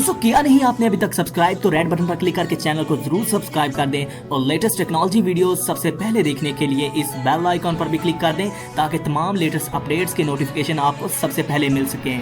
दोस्तों किया नहीं आपने अभी तक सब्सक्राइब तो रेड बटन पर क्लिक करके चैनल को जरूर सब्सक्राइब कर दें और लेटेस्ट टेक्नोलॉजी वीडियोस सबसे पहले देखने के लिए इस बेल आइकॉन पर भी क्लिक कर दें ताकि तमाम लेटेस्ट अपडेट्स के नोटिफिकेशन आपको सबसे पहले मिल सकें।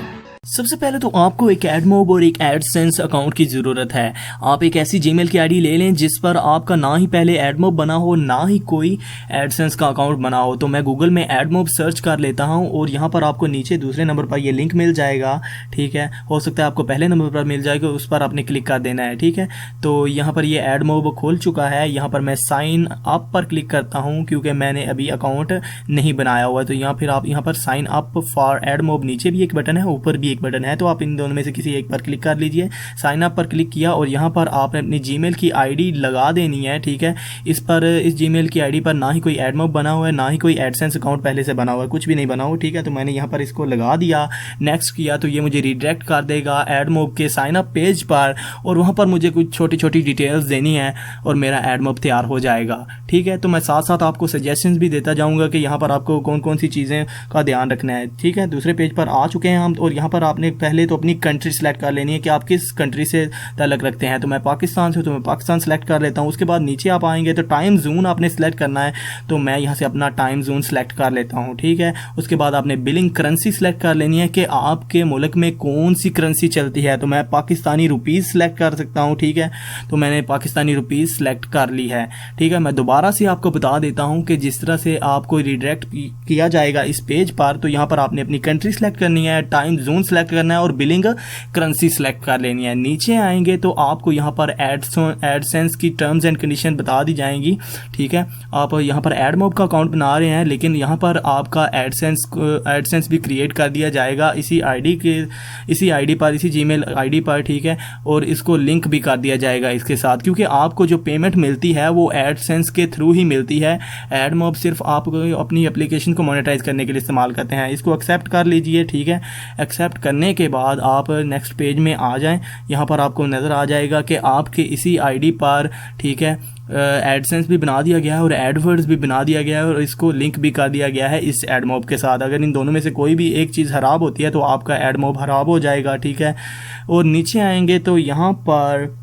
सबसे पहले तो आपको एक एडमोब और एक एडसेंस अकाउंट की ज़रूरत है। आप एक ऐसी जीमेल की आईडी ले लें जिस पर आपका ना ही पहले एडमोब बना हो ना ही कोई एडसेंस का अकाउंट बना हो। तो मैं गूगल में एडमोब सर्च कर लेता हूं और यहाँ पर आपको नीचे दूसरे नंबर पर ये लिंक मिल जाएगा। ठीक है, हो सकता है आपको पहले नंबर पर मिल जाएगा, उस पर आपने क्लिक कर देना है। ठीक है, तो यहाँ पर ये एडमोब खोल चुका है। यहाँ पर मैं साइन अप पर क्लिक करता हूँ क्योंकि मैंने अभी अकाउंट नहीं बनाया हुआ है। तो यहाँ फिर आप यहाँ पर साइन अप फॉर एडमोब नीचे भी एक बटन है, ऊपर भी एक बटन है, तो आप इन दोनों में से किसी एक पर क्लिक कर लीजिए। साइन अप पर क्लिक किया और यहाँ पर आपने अपनी जीमेल की आईडी लगा देनी है। ठीक है, इस जीमेल की आईडी पर ना ही कोई एडमोब बना हुआ है ना ही कोई एडसेंस अकाउंट पहले से बना हुआ है, कुछ भी नहीं बना हुआ। ठीक है, तो मैंने यहाँ पर इसको लगा दिया, नेक्स्ट किया तो ये मुझे रिडायरेक्ट कर देगा एडमोब के साइन अप पेज पर और वहाँ पर मुझे कुछ छोटी छोटी डिटेल्स देनी है और मेरा एडमोब तैयार हो जाएगा। ठीक है, तो मैं साथ साथ आपको सजेशंस भी देता जाऊँगा कि यहाँ पर आपको कौन कौन सी चीज़ें का ध्यान रखना है। ठीक है, दूसरे पेज पर आ चुके हैं हम और यहाँ पर आपने पहले तो अपनी कंट्री सेलेक्ट कर लेनी है कि आप किस कंट्री से ताल्लुक़ रखते हैं। तो मैं पाकिस्तान से हूं तो मैं पाकिस्तान सेलेक्ट कर लेता हूं। उसके बाद नीचे आप आएंगे तो टाइम जोन आपने सेलेक्ट करना है, तो मैं यहाँ से अपना टाइम जोन सेलेक्ट कर लेता हूं। ठीक है, उसके बाद आपने बिलिंग करेंसी सेलेक्ट कर लेनी है कि आपके मुल्क में कौन सी करेंसी चलती है। तो मैं पाकिस्तानी रुपीज़ सेलेक्ट कर सकता हूँ। ठीक है, तो मैंने पाकिस्तानी रुपीज़ सेलेक्ट कर ली है। ठीक है, मैं दोबारा से आपको बता देता हूँ कि जिस तरह से आपको रिडायरेक्ट किया जाएगा इस पेज पर, तो यहाँ पर आपने अपनी कंट्री सेलेक्ट करनी है, टाइम जोन सेलेक्ट करना है और बिलिंग करेंसी सेलेक्ट कर लेनी है। नीचे आएंगे तो आपको यहाँ पर एडसेंस की टर्म्स एंड कंडीशन बता दी जाएंगी। ठीक है, आप यहाँ पर एडमोब का अकाउंट बना रहे हैं लेकिन यहाँ पर आपका एडसेंस भी क्रिएट कर दिया जाएगा इसी आईडी पर, इसी जीमेल आईडी पर। ठीक है, और इसको लिंक भी कर दिया जाएगा इसके साथ, क्योंकि आपको जो पेमेंट मिलती है वो एडसेंस के थ्रू ही मिलती है। एडमोब सिर्फ आपको अपनी एप्लीकेशन को मोनेटाइज करने के लिए इस्तेमाल करते हैं। इसको एक्सेप्ट कर लीजिए। ठीक है, एक्सेप्ट करने के बाद आप नेक्स्ट पेज में आ जाएं। यहाँ पर आपको नज़र आ जाएगा कि आपके इसी आईडी पर, ठीक है, एडसेंस भी बना दिया गया है और एडवर्ड्स भी बना दिया गया है और इसको लिंक भी कर दिया गया है इस एडमोब के साथ। अगर इन दोनों में से कोई भी एक चीज़ ख़राब होती है तो आपका एडमोब ख़राब हो जाएगा। ठीक है, और नीचे आएंगे तो यहाँ पर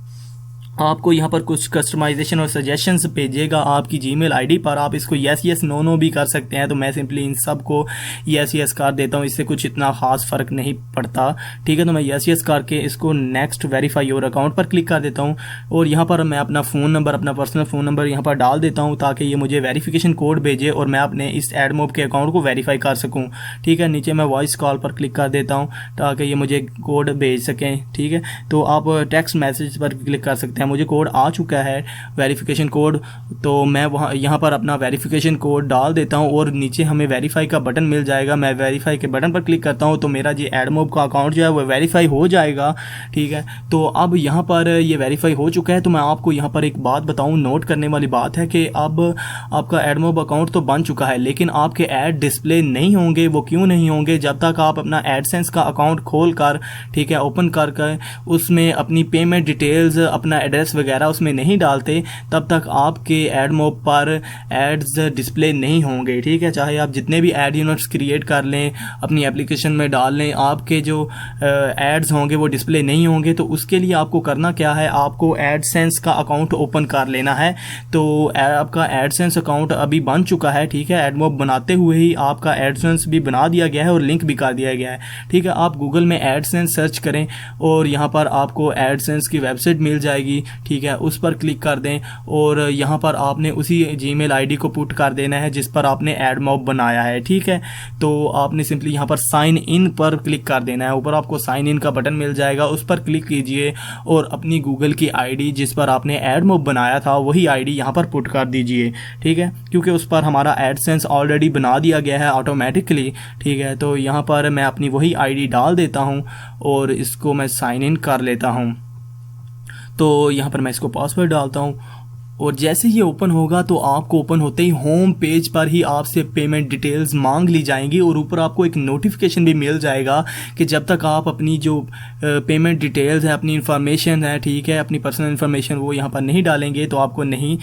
आपको यहाँ पर कुछ कस्टमाइजेशन और सजेशंस भेजेगा आपकी जीमेल आईडी पर। आप इसको येस येस नो नो भी कर सकते हैं, तो मैं सिंपली इन सब को येस येस कर देता हूँ, इससे कुछ इतना ख़ास फ़र्क नहीं पड़ता। ठीक है, तो मैं येस येस करके इसको नेक्स्ट वेरीफाई योर अकाउंट पर क्लिक कर देता हूँ और यहाँ पर मैं अपना फ़ोन नंबर, अपना पर्सनल फ़ोन नंबर यहाँ पर डाल देता हूँ ताकि ये मुझे वेरीफिकेशन कोड भेजे और मैं अपने इस एडमोब के अकाउंट को वेरीफाई कर सकूँ। ठीक है, नीचे मैं वॉइस कॉल पर क्लिक कर देता हूँ ताकि ये मुझे कोड भेज सकें। ठीक है, तो आप टेक्स्ट मैसेज पर क्लिक कर सकते हैं। मुझे कोड आ चुका है, वेरिफिकेशन कोड, तो मैं यहाँ पर अपना वेरिफिकेशन कोड डाल देता हूँ और नीचे हमें वेरीफाई का बटन मिल जाएगा। मैं वेरीफाई के बटन पर क्लिक करता हूँ तो मेरा ये एडमोब का अकाउंट जो है वो वेरीफाई हो जाएगा। ठीक है, तो अब यहाँ पर ये वेरीफाई हो चुका है। तो मैं आपको यहाँ पर एक बात बताऊँ, नोट करने वाली बात है कि अब आपका एडमोब अकाउंट तो बन चुका है लेकिन आपके ऐड डिस्प्ले नहीं होंगे। वो क्यों नहीं होंगे? जब तक आप अपना एडसेंस का अकाउंट खोल कर, ठीक है, ओपन कर उसमें अपनी पेमेंट डिटेल्स, अपना एड्रेस वगैरह उसमें नहीं डालते, तब तक आपके एडमोब पर एड्स डिस्प्ले नहीं होंगे। ठीक है, चाहे आप जितने भी एड यूनिट्स क्रिएट कर लें, अपनी एप्लीकेशन में डाल लें, आपके जो एड्स होंगे वो डिस्प्ले नहीं होंगे। तो उसके लिए आपको करना क्या है, आपको एडसेंस का अकाउंट ओपन कर लेना है। तो आपका एडसेंस अकाउंट अभी बन चुका है। ठीक है, एडमोब बनाते हुए ही आपका एडसेंस भी बना दिया गया है और लिंक भी कर दिया गया है। ठीक है, आप गूगल में एडसेंस सर्च करें और यहाँ पर आपको एडसेंस की वेबसाइट मिल जाएगी। ठीक है, उस पर क्लिक कर दें और यहाँ पर आपने उसी जीमेल आईडी को पुट कर देना है जिस पर आपने एडमोब बनाया है। ठीक है, तो आपने सिंपली यहाँ पर साइन इन पर क्लिक कर देना है। ऊपर आपको साइन इन का बटन मिल जाएगा, उस पर क्लिक कीजिए और अपनी गूगल की आईडी जिस पर आपने एडमोब बनाया था वही आईडी यहाँ पर पुट कर दीजिए। ठीक है, क्योंकि उस पर हमारा एडसेंस ऑलरेडी बना दिया गया है ऑटोमेटिकली। ठीक है, तो यहाँ पर मैं अपनी वही आईडी डाल देता हूँ और इसको मैं साइन इन कर लेता हूँ। तो यहाँ पर मैं इसको पासवर्ड डालता हूँ और जैसे ये ओपन होगा तो आपको ओपन होते ही होम पेज पर ही आपसे पेमेंट डिटेल्स मांग ली जाएंगी और ऊपर आपको एक नोटिफिकेशन भी मिल जाएगा कि जब तक आप अपनी जो पेमेंट डिटेल्स है, अपनी इन्फॉर्मेशन है, ठीक है, अपनी पर्सनल इन्फॉर्मेशन वो यहाँ पर नहीं डालेंगे तो आपको नहीं,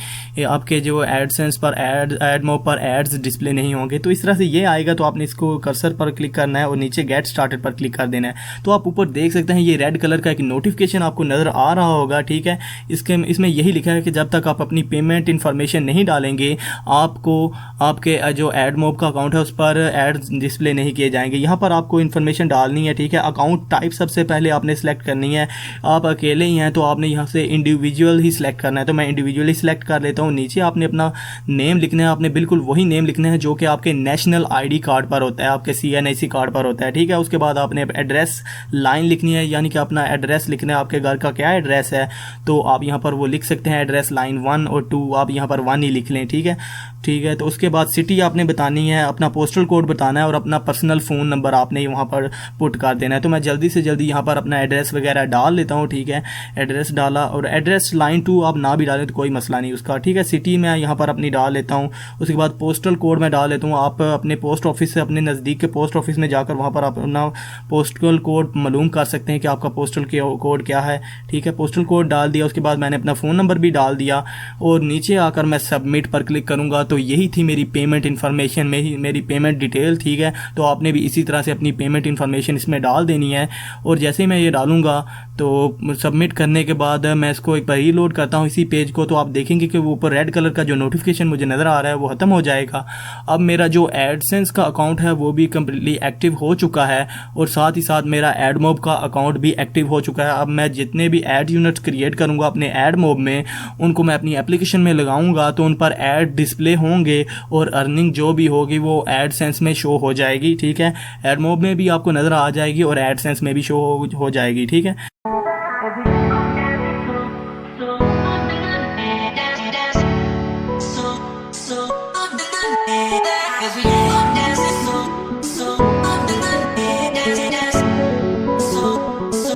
आपके जो एडसेंस पर एडमोब पर एड्स डिस्प्ले नहीं होंगे। तो इस तरह से ये आएगा। तो आपने इसको कर्सर पर क्लिक करना है और नीचे गेट स्टार्टेड पर क्लिक कर देना है। तो आप ऊपर देख सकते हैं ये रेड कलर का एक नोटिफिकेशन आपको नज़र आ रहा होगा, ठीक है। इसमें यही लिखा है कि जब तक आप अपनी पेमेंट इन्फॉर्मेशन नहीं डालेंगे आपको आपके जो एडमोब का अकाउंट है उस पर एड्स डिस्प्ले नहीं किए जाएंगे। यहाँ पर आपको इन्फॉर्मेशन डालनी है, ठीक है। अकाउंट टाइप सबसे पहले आपने सेलेक्ट करनी है। आप अकेले ही हैं तो आपने यहाँ से इंडिविजुअल ही सिलेक्ट करना है। तो मैं इंडिविजुअली सिलेक्ट कर लेता हूँ। नीचे आपने अपना नेम लिखना है। आपने बिल्कुल वही नेम लिखना है जो कि आपके नेशनल ID कार्ड पर होता है, आपके CNIC कार्ड पर होता है, ठीक है। उसके बाद आपने एड्रेस लाइन लिखनी है, यानी कि अपना एड्रेस लिखना है, आपके घर का क्या एड्रेस है। तो आप यहाँ पर वो लिख सकते हैं एड्रेस लाइन 1 और 2, आप यहाँ पर 1 ही लिख लें, ठीक है, ठीक है। तो उसके बाद सिटी आपने बतानी है, अपना पोस्टल कोड बताना है और अपना पर्सनल फ़ोन नंबर आपने वहाँ पर पुट कर देना है। तो मैं जल्दी से जल्दी यहाँ पर अपना एड्रेस वगैरह डाल लेता हूँ, ठीक है। एड्रेस डाला और एड्रेस लाइन 2 आप ना भी डालें तो कोई मसला नहीं उसका, ठीक है। सिटी मैं यहाँ पर अपनी डाल लेता हूँ। उसके बाद पोस्टल कोड मैं डाल लेता हूँ। आप अपने पोस्ट ऑफिस से, अपने नज़दीक के पोस्ट ऑफिस में जाकर वहाँ पर आप अपना पोस्टल कोड मालूम कर सकते हैं कि आपका पोस्टल कोड क्या है, ठीक है। पोस्टल कोड डाल दिया। उसके बाद मैंने अपना फ़ोन नंबर भी डाल दिया और नीचे आकर मैं सबमिट पर क्लिक करूँगा। तो यही थी मेरी पेमेंट इन्फॉर्मेशन, मेरी पेमेंट डिटेल, ठीक है। तो आपने भी इसी तरह से अपनी पेमेंट इन्फॉर्मेशन इसमें डाल देनी है। और जैसे ही मैं ये डालूंगा तो सबमिट करने के बाद मैं इसको एक बार रीलोड करता हूँ इसी पेज को, तो आप देखेंगे कि वो ऊपर रेड कलर का जो नोटिफिकेशन मुझे नज़र आ रहा है वो ख़त्म हो जाएगा। अब मेरा जो एडसेंस का अकाउंट है वो भी कम्प्लीटली एक्टिव हो चुका है और साथ ही साथ मेरा एडमोब का अकाउंट भी एक्टिव हो चुका है। अब मैं जितने भी एड यूनिट्स क्रिएट करूँगा अपने एडमोब में, उनको मैं अपनी एप्लीकेशन में लगाऊंगा तो उन पर ऐड डिस्प्ले होंगे और अर्निंग जो भी होगी वो एडसेंस में शो हो जाएगी, ठीक है। एडमोब में भी आपको नज़र आ जाएगी और एडसेंस में भी शो हो जाएगी, ठीक है।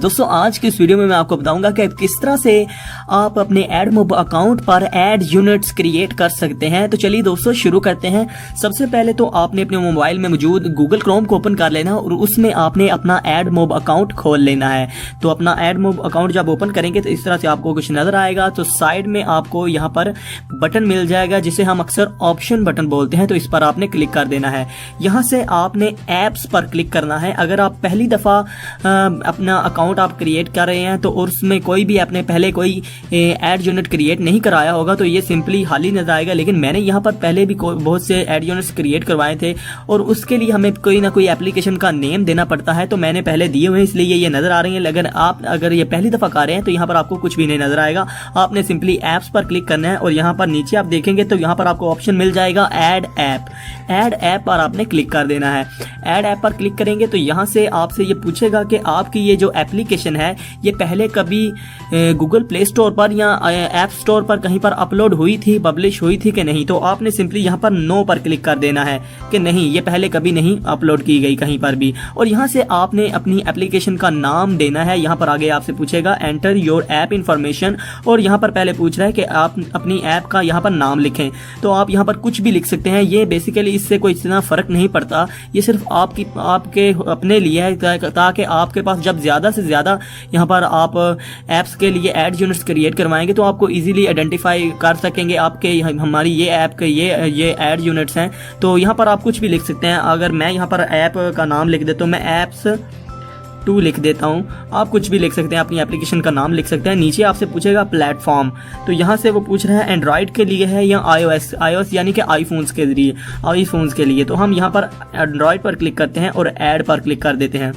दोस्तों आज की इस वीडियो में मैं आपको बताऊंगा कि किस तरह से आप अपने एडमोब अकाउंट पर एड यूनिट्स क्रिएट कर सकते हैं। तो चलिए दोस्तों शुरू करते हैं। सबसे पहले तो आपने अपने मोबाइल में मौजूद गूगल क्रोम को ओपन कर लेना और उसमें आपने अपना एडमोब अकाउंट खोल लेना है। तो अपना एडमोब अकाउंट जब ओपन करेंगे तो इस तरह से आपको कुछ नजर आएगा। तो साइड में आपको यहाँ पर बटन मिल जाएगा जिसे हम अक्सर ऑप्शन बटन बोलते हैं। तो इस पर आपने क्लिक कर देना है। यहाँ से आपने एप्स पर क्लिक करना है। अगर आप पहली दफा अपना अकाउंट आप क्रिएट कर रहे हैं तो उसमें कोई भी आपने पहले कोई एड यूनिट क्रिएट नहीं कराया होगा तो ये सिंपली खाली नजर आएगा। लेकिन मैंने यहाँ पर पहले भी बहुत से एड यूनिट्स क्रिएट करवाए थे और उसके लिए हमें कोई ना कोई एप्लीकेशन का नेम देना पड़ता है। तो मैंने पहले दिए हुए हैं इसलिए ये नजर आ रही है। लेकिन आप अगर ये पहली दफा कर रहे हैं तो यहाँ पर आपको कुछ भी नहीं नजर आएगा। आपने सिंपली एप्स पर क्लिक करना है और यहाँ पर नीचे आप देखेंगे तो यहाँ पर आपको ऑप्शन मिल जाएगा ऐड ऐप। ऐड ऐप पर आपने क्लिक कर देना है। ऐड ऐप पर क्लिक करेंगे तो यहाँ से आपसे ये पूछेगा कि आपकी ये जो एप्लीकेशन है ये पहले कभी गूगल प्ले स्टोर पर या ऐप स्टोर पर कहीं पर अपलोड हुई थी, पब्लिश हुई थी कि नहीं। तो आपने सिंपली यहाँ पर नो पर क्लिक कर देना है कि नहीं, ये पहले कभी नहीं अपलोड की गई कहीं पर भी। और यहाँ से आपने अपनी एप्लीकेशन का नाम देना है। यहाँ पर आगे आपसे पूछेगा एंटर योर ऐप इंफॉर्मेशन और यहाँ पर पहले पूछ रहा है कि आप अपनी ऐप का यहाँ पर नाम लिखें। तो आप यहाँ पर कुछ भी लिख सकते हैं। ये बेसिकली इससे कोई इतना फर्क नहीं पड़ता। ये सिर्फ आपके अपने लिए है ताकि आपके पास जब ज़्यादा से ज़्यादा यहाँ पर आप ऐप्स के लिए ऐड यूनिट्स क्रिएट करवाएंगे तो आपको इजीली आइडेंटिफाई कर सकेंगे आपके हमारी ये ऐप के ये ऐड यूनिट्स हैं। तो यहाँ पर आप कुछ भी लिख सकते हैं। अगर मैं यहाँ पर ऐप का नाम लिख देता हूँ, मैं ऐप्स 2 लिख देता हूँ। आप कुछ भी लिख सकते हैं, अपनी एप्लीकेशन का नाम लिख सकते हैं। नीचे आपसे पूछेगा प्लेटफॉर्म। तो यहाँ से वो पूछ रहा है एंड्रॉइड के लिए है या iOS यानी कि आईफोन्स के जरिए आईफोन्स के लिए। तो हम यहाँ पर एंड्रॉइड पर क्लिक करते हैं और ऐड पर क्लिक कर देते हैं।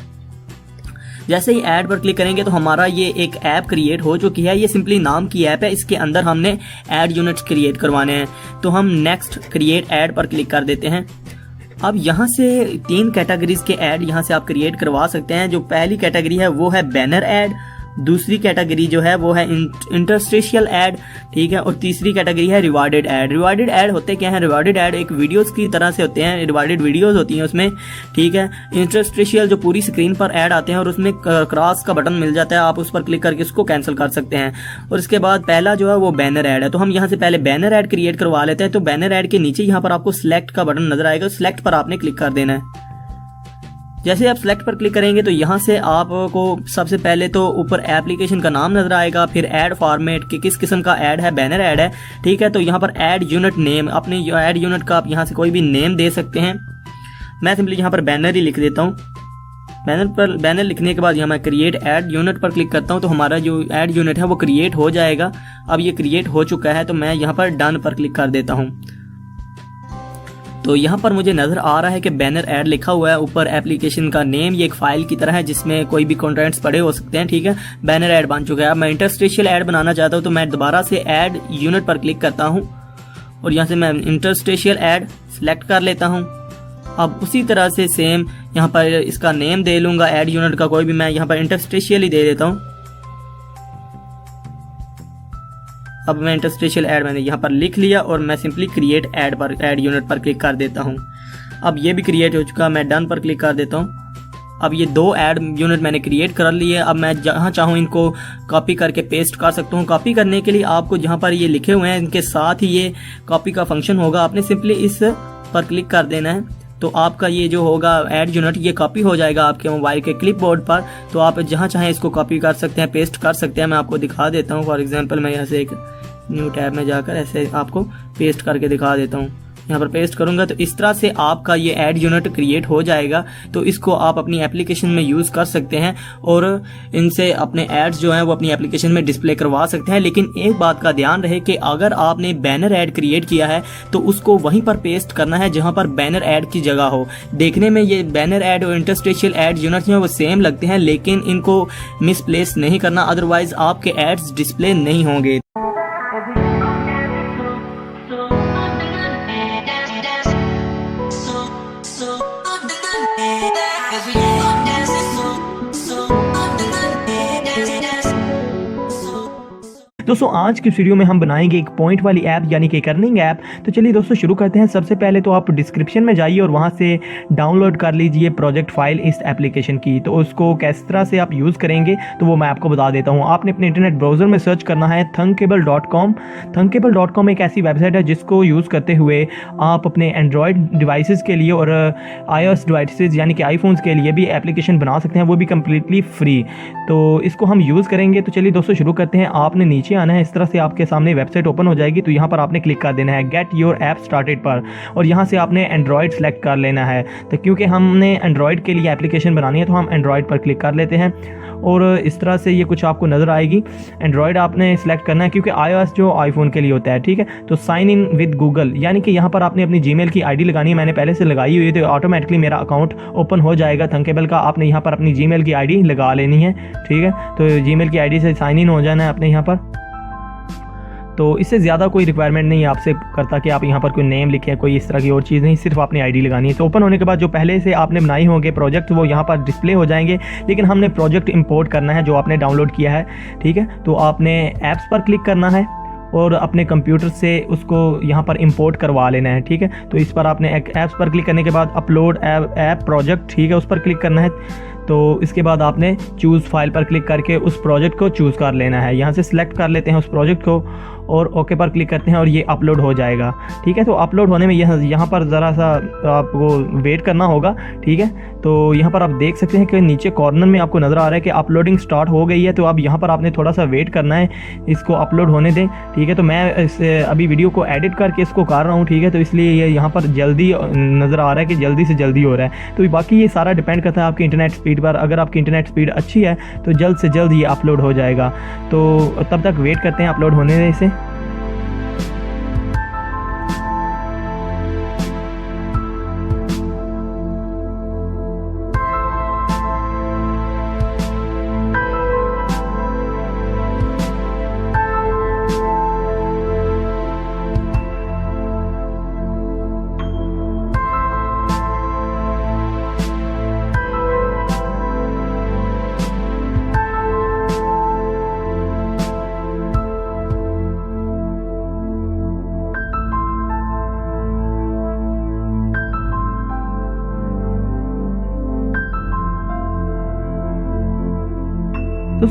जैसे ही ऐड पर क्लिक करेंगे तो हमारा ये एक ऐप क्रिएट हो चुकी है। ये सिंपली नाम की ऐप है। इसके अंदर हमने ऐड यूनिट्स क्रिएट करवाने हैं। तो हम नेक्स्ट क्रिएट ऐड पर क्लिक कर देते हैं। अब यहाँ से 3 कैटेगरीज के ऐड यहाँ से आप क्रिएट करवा सकते हैं। जो पहली कैटेगरी है वो है बैनर ऐड, दूसरी कैटेगरी जो है वो है इंटरस्टिशियल ऐड, ठीक है, और तीसरी कैटेगरी है रिवार्डेड ऐड। रिवार्डेड ऐड होते क्या है? रिवार्डेड ऐड एक वीडियोस की तरह से होते हैं, रिवार्डेड वीडियोस होती हैं उसमें, ठीक है। इंटरस्टिशियल जो पूरी स्क्रीन पर ऐड आते हैं और उसमें क्रॉस का बटन मिल जाता है, आप उस पर क्लिक करके उसको कैंसिल कर सकते हैं। और इसके बाद पहला जो है वो बैनर ऐड है। तो हम यहाँ से पहले बैनर ऐड क्रिएट करवा लेते हैं। तो बैनर ऐड के नीचे यहाँ पर आपको सिलेक्ट का बटन नजर आएगा, सिलेक्ट पर आपने क्लिक कर देना है। जैसे आप सेलेक्ट पर क्लिक करेंगे तो यहाँ से आपको सबसे पहले तो ऊपर एप्लीकेशन का नाम नजर आएगा, फिर ऐड फॉर्मेट कि किस किस्म का ऐड है, बैनर ऐड है, ठीक है। तो यहाँ पर ऐड यूनिट नेम, अपने ऐड यूनिट का आप यहाँ से कोई भी नेम दे सकते हैं। मैं सिंपली यहाँ पर बैनर ही लिख देता हूँ। बैनर लिखने के बाद यहाँ मैं क्रिएट ऐड यूनिट पर क्लिक करता हूँ तो हमारा जो ऐड यूनिट है वो क्रिएट हो जाएगा। अब ये क्रिएट हो चुका है तो मैं यहाँ पर डन पर क्लिक कर देता हूँ। तो यहाँ पर मुझे नजर आ रहा है कि बैनर ऐड लिखा हुआ है, ऊपर एप्लीकेशन का नेम, ये एक फाइल की तरह है जिसमें कोई भी कंटेंट्स पड़े हो सकते हैं, ठीक है। बैनर ऐड बन चुका है। अब मैं इंटरस्टिशियल ऐड बनाना चाहता हूँ तो मैं दोबारा से ऐड यूनिट पर क्लिक करता हूँ और यहाँ से मैं इंटरस्टिशियल ऐड सिलेक्ट कर लेता हूँ। अब उसी तरह से सेम यहाँ पर इसका नेम दे लूंगा ऐड यूनिट का कोई भी, मैं यहाँ पर इंटरस्टिशियल ही दे देता हूँ। अब मैं इंटरस्टिशियल ऐड मैंने यहाँ पर लिख लिया और मैं सिंपली क्रिएट ऐड यूनिट पर क्लिक कर देता हूँ। अब ये भी क्रिएट हो चुका, मैं डन पर क्लिक कर देता हूँ। अब ये 2 ऐड यूनिट मैंने क्रिएट कर लिए। अब मैं जहाँ चाहूँ इनको कॉपी करके पेस्ट कर सकता हूँ। कॉपी करने के लिए आपको जहाँ पर ये लिखे हुए हैं इनके साथ ही ये कॉपी का फंक्शन होगा, आपने सिंपली इस पर क्लिक कर देना है तो आपका ये जो होगा ऐड यूनिट ये कॉपी हो जाएगा आपके मोबाइल के क्लिपबोर्ड पर। तो आप जहाँ चाहें इसको कॉपी कर सकते हैं, पेस्ट कर सकते हैं। मैं आपको दिखा देता हूँ। फॉर एग्जांपल मैं यहाँ से एक न्यू टैब में जाकर ऐसे आपको पेस्ट करके दिखा देता हूँ। यहाँ पर पेस्ट करूंगा तो इस तरह से आपका ये ऐड यूनिट क्रिएट हो जाएगा। तो इसको आप अपनी एप्लीकेशन में यूज कर सकते हैं और इनसे अपने एड्स जो हैं वो अपनी एप्लीकेशन में डिस्प्ले करवा सकते हैं। लेकिन एक बात का ध्यान रहे कि अगर आपने बैनर ऐड क्रिएट किया है तो उसको वहीं पर पेस्ट करना है जहां पर बैनर ऐड की जगह हो। देखने में ये बैनर ऐड और इंटरस्टिशियल ऐड यूनिट जो है वो सेम लगते हैं, लेकिन इनको मिसप्लेस नहीं करना, अदरवाइज आपके एड्स डिस्प्ले नहीं होंगे। दोस्तों आज की वीडियो में हम बनाएंगे एक पॉइंट वाली ऐप यानी कि एक अर्निंग ऐप। तो चलिए दोस्तों शुरू करते हैं। सबसे पहले तो आप डिस्क्रिप्शन में जाइए और वहां से डाउनलोड कर लीजिए प्रोजेक्ट फाइल इस एप्लीकेशन की। तो उसको किस तरह से आप यूज़ करेंगे तो वो मैं आपको बता देता हूँ। आपने अपने इंटरनेट ब्राउज़र में सर्च करना है thunkable.com। thunkable.com एक ऐसी वेबसाइट है जिसको यूज़ करते हुए आप अपने एंड्रॉयड डिवाइसेस के लिए और iOS डिवाइसेस यानी कि आईफोन्स के लिए भी एप्लीकेशन बना सकते हैं, वो भी कम्प्लीटली फ्री। तो इसको हम यूज़ करेंगे। तो चलिए दोस्तों शुरू करते हैं। आपने नीचे आना है, इस तरह से आपके सामने वेबसाइट ओपन हो जाएगी। तो यहाँ पर आपने क्लिक कर देना है गेट योर ऐप स्टार्टेड पर और यहाँ से आपने एंड्रॉयड सेलेक्ट कर लेना है। तो क्योंकि हमने एंड्रॉयड के लिए एप्लीकेशन बनानी है तो हम एंड्रॉयड पर क्लिक कर लेते हैं और इस तरह से ये कुछ आपको नज़र आएगी। एंड्रॉयड आपने सेलेक्ट करना है क्योंकि iOS जो आईफोन के लिए होता है, ठीक है। तो साइन इन विद गूगल यानी कि यहाँ पर आपने अपनी जीमेल की आईडी लगानी है। मैंने पहले से लगाई हुई है तो ऑटोमेटिकली मेरा अकाउंट ओपन हो जाएगा थंकेबल का। आपने यहाँ पर अपनी जीमेल की आईडी लगा लेनी है, ठीक है। तो जीमेल की आईडी से साइन इन हो जाना है अपने यहाँ पर। तो इससे ज़्यादा कोई रिक्वायरमेंट नहीं है आपसे करता कि आप यहाँ पर कोई नेम लिखें, कोई इस तरह की और चीज़ नहीं, सिर्फ अपनी आईडी लगानी है। तो ओपन होने के बाद जो पहले से आपने बनाए होंगे प्रोजेक्ट वो यहाँ पर डिस्प्ले हो जाएंगे, लेकिन हमने प्रोजेक्ट इंपोर्ट करना है जो आपने डाउनलोड किया है, ठीक है। तो आपने ऐप्स पर क्लिक करना है और अपने कंप्यूटर से उसको यहाँ पर इंपोर्ट करवा लेना है, ठीक है। तो इस पर आपने एक ऐप्स पर क्लिक करने के बाद अपलोड ऐप प्रोजेक्ट, ठीक है, उस पर क्लिक करना है। तो इसके बाद आपने चूज़ फाइल पर क्लिक करके उस प्रोजेक्ट को चूज़ कर लेना है। यहाँ से सिलेक्ट कर लेते हैं उस प्रोजेक्ट को और ओके पर क्लिक करते हैं और ये अपलोड हो जाएगा, ठीक है। तो अपलोड होने में यहाँ पर ज़रा सा आपको वेट करना होगा, ठीक है। तो यहाँ पर आप देख सकते हैं कि नीचे कॉर्नर में आपको नज़र आ रहा है कि अपलोडिंग स्टार्ट हो गई है। तो अब यहाँ पर आपने थोड़ा सा वेट करना है, इसको अपलोड होने दें, ठीक है। तो मैं अभी वीडियो को एडिट करके इसको कर रहा हूँ, ठीक है। तो इसलिए ये यहाँ पर जल्दी नज़र आ रहा है कि जल्दी से जल्दी हो रहा है। तो बाकी ये सारा डिपेंड करता है आपकी इंटरनेट स्पीड पर। अगर आपकी इंटरनेट स्पीड अच्छी है तो जल्द से जल्द ये अपलोड हो जाएगा। तो तब तक वेट करते हैं अपलोड होने दें इसे।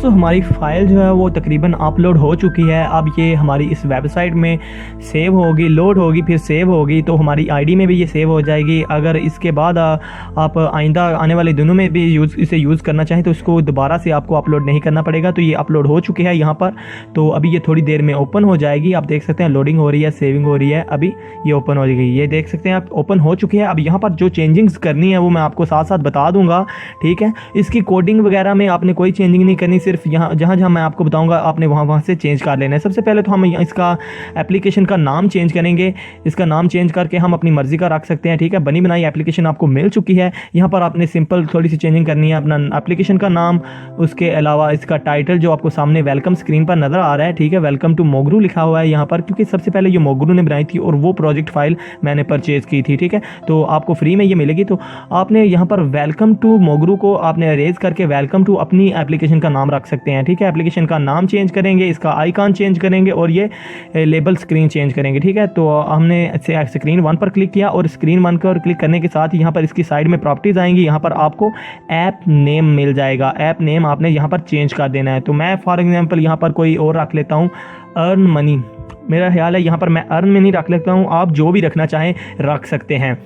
दोस्तों हमारी फ़ाइल जो है वो तकरीबन अपलोड हो चुकी है। अब ये हमारी इस वेबसाइट में सेव होगी, लोड होगी, फिर सेव होगी, तो हमारी आईडी में भी ये सेव हो जाएगी। अगर इसके बाद आप आइंदा आने वाले दिनों में भी इसे यूज़ करना चाहें तो इसको दोबारा से आपको अपलोड नहीं करना पड़ेगा। तो ये अपलोड हो चुकी है यहाँ पर, तो अभी ये थोड़ी देर में ओपन हो जाएगी। आप देख सकते हैं लोडिंग हो रही है, सेविंग हो रही है, अभी ये ओपन हो गई, ये देख सकते हैं आप ओपन हो चुकी है। अब यहाँ पर जो चेंजिंग्स करनी है वो मैं आपको साथ साथ बता दूंगा, ठीक है। इसकी कोडिंग वगैरह में आपने कोई चेंजिंग नहीं करनी, सिर्फ यहाँ जहाँ जहाँ मैं आपको बताऊंगा आपने वहाँ से चेंज कर लेना है। सबसे पहले तो हम इसका एप्लीकेशन का नाम चेंज करेंगे। इसका नाम चेंज करके हम अपनी मर्जी का रख सकते हैं, ठीक है। बनी बनाई एप्लीकेशन आपको मिल चुकी है। यहाँ पर आपने सिंपल थोड़ी सी चेंजिंग करनी है, अपना एप्लीकेशन का नाम, उसके अलावा इसका टाइटल जो आपको सामने वेलकम स्क्रीन पर नज़र आ रहा है, ठीक है, वेलकम टू मोगरू लिखा हुआ है यहाँ पर, क्योंकि सबसे पहले ये मोगरू ने बनाई थी और वो प्रोजेक्ट फाइल मैंने परचेज़ की थी, ठीक है। तो आपको फ्री में ये मिलेगी। तो आपने यहाँ पर वेलकम टू मोगरू को आपने अरेज करके वेलकम टू अपनी एप्लीकेशन का नाम रख सकते हैं, ठीक है। एप्लीकेशन का नाम चेंज करेंगे, इसका आइकॉन चेंज करेंगे और ये लेबल स्क्रीन चेंज करेंगे, ठीक है। तो हमने स्क्रीन 1 पर क्लिक किया और स्क्रीन 1 पर क्लिक करने के साथ यहाँ पर इसकी साइड में प्रॉपर्टीज़ आएंगी। यहाँ पर आपको ऐप नेम मिल जाएगा, ऐप नेम आपने यहाँ पर चेंज कर देना है। तो मैं फॉर एग्जांपल यहाँ पर कोई और रख लेता हूँ, अर्न मनी, मेरा ख्याल है यहाँ पर मैं अर्न मनी रख लेता हूँ। आप जो भी रखना चाहें रख सकते हैं।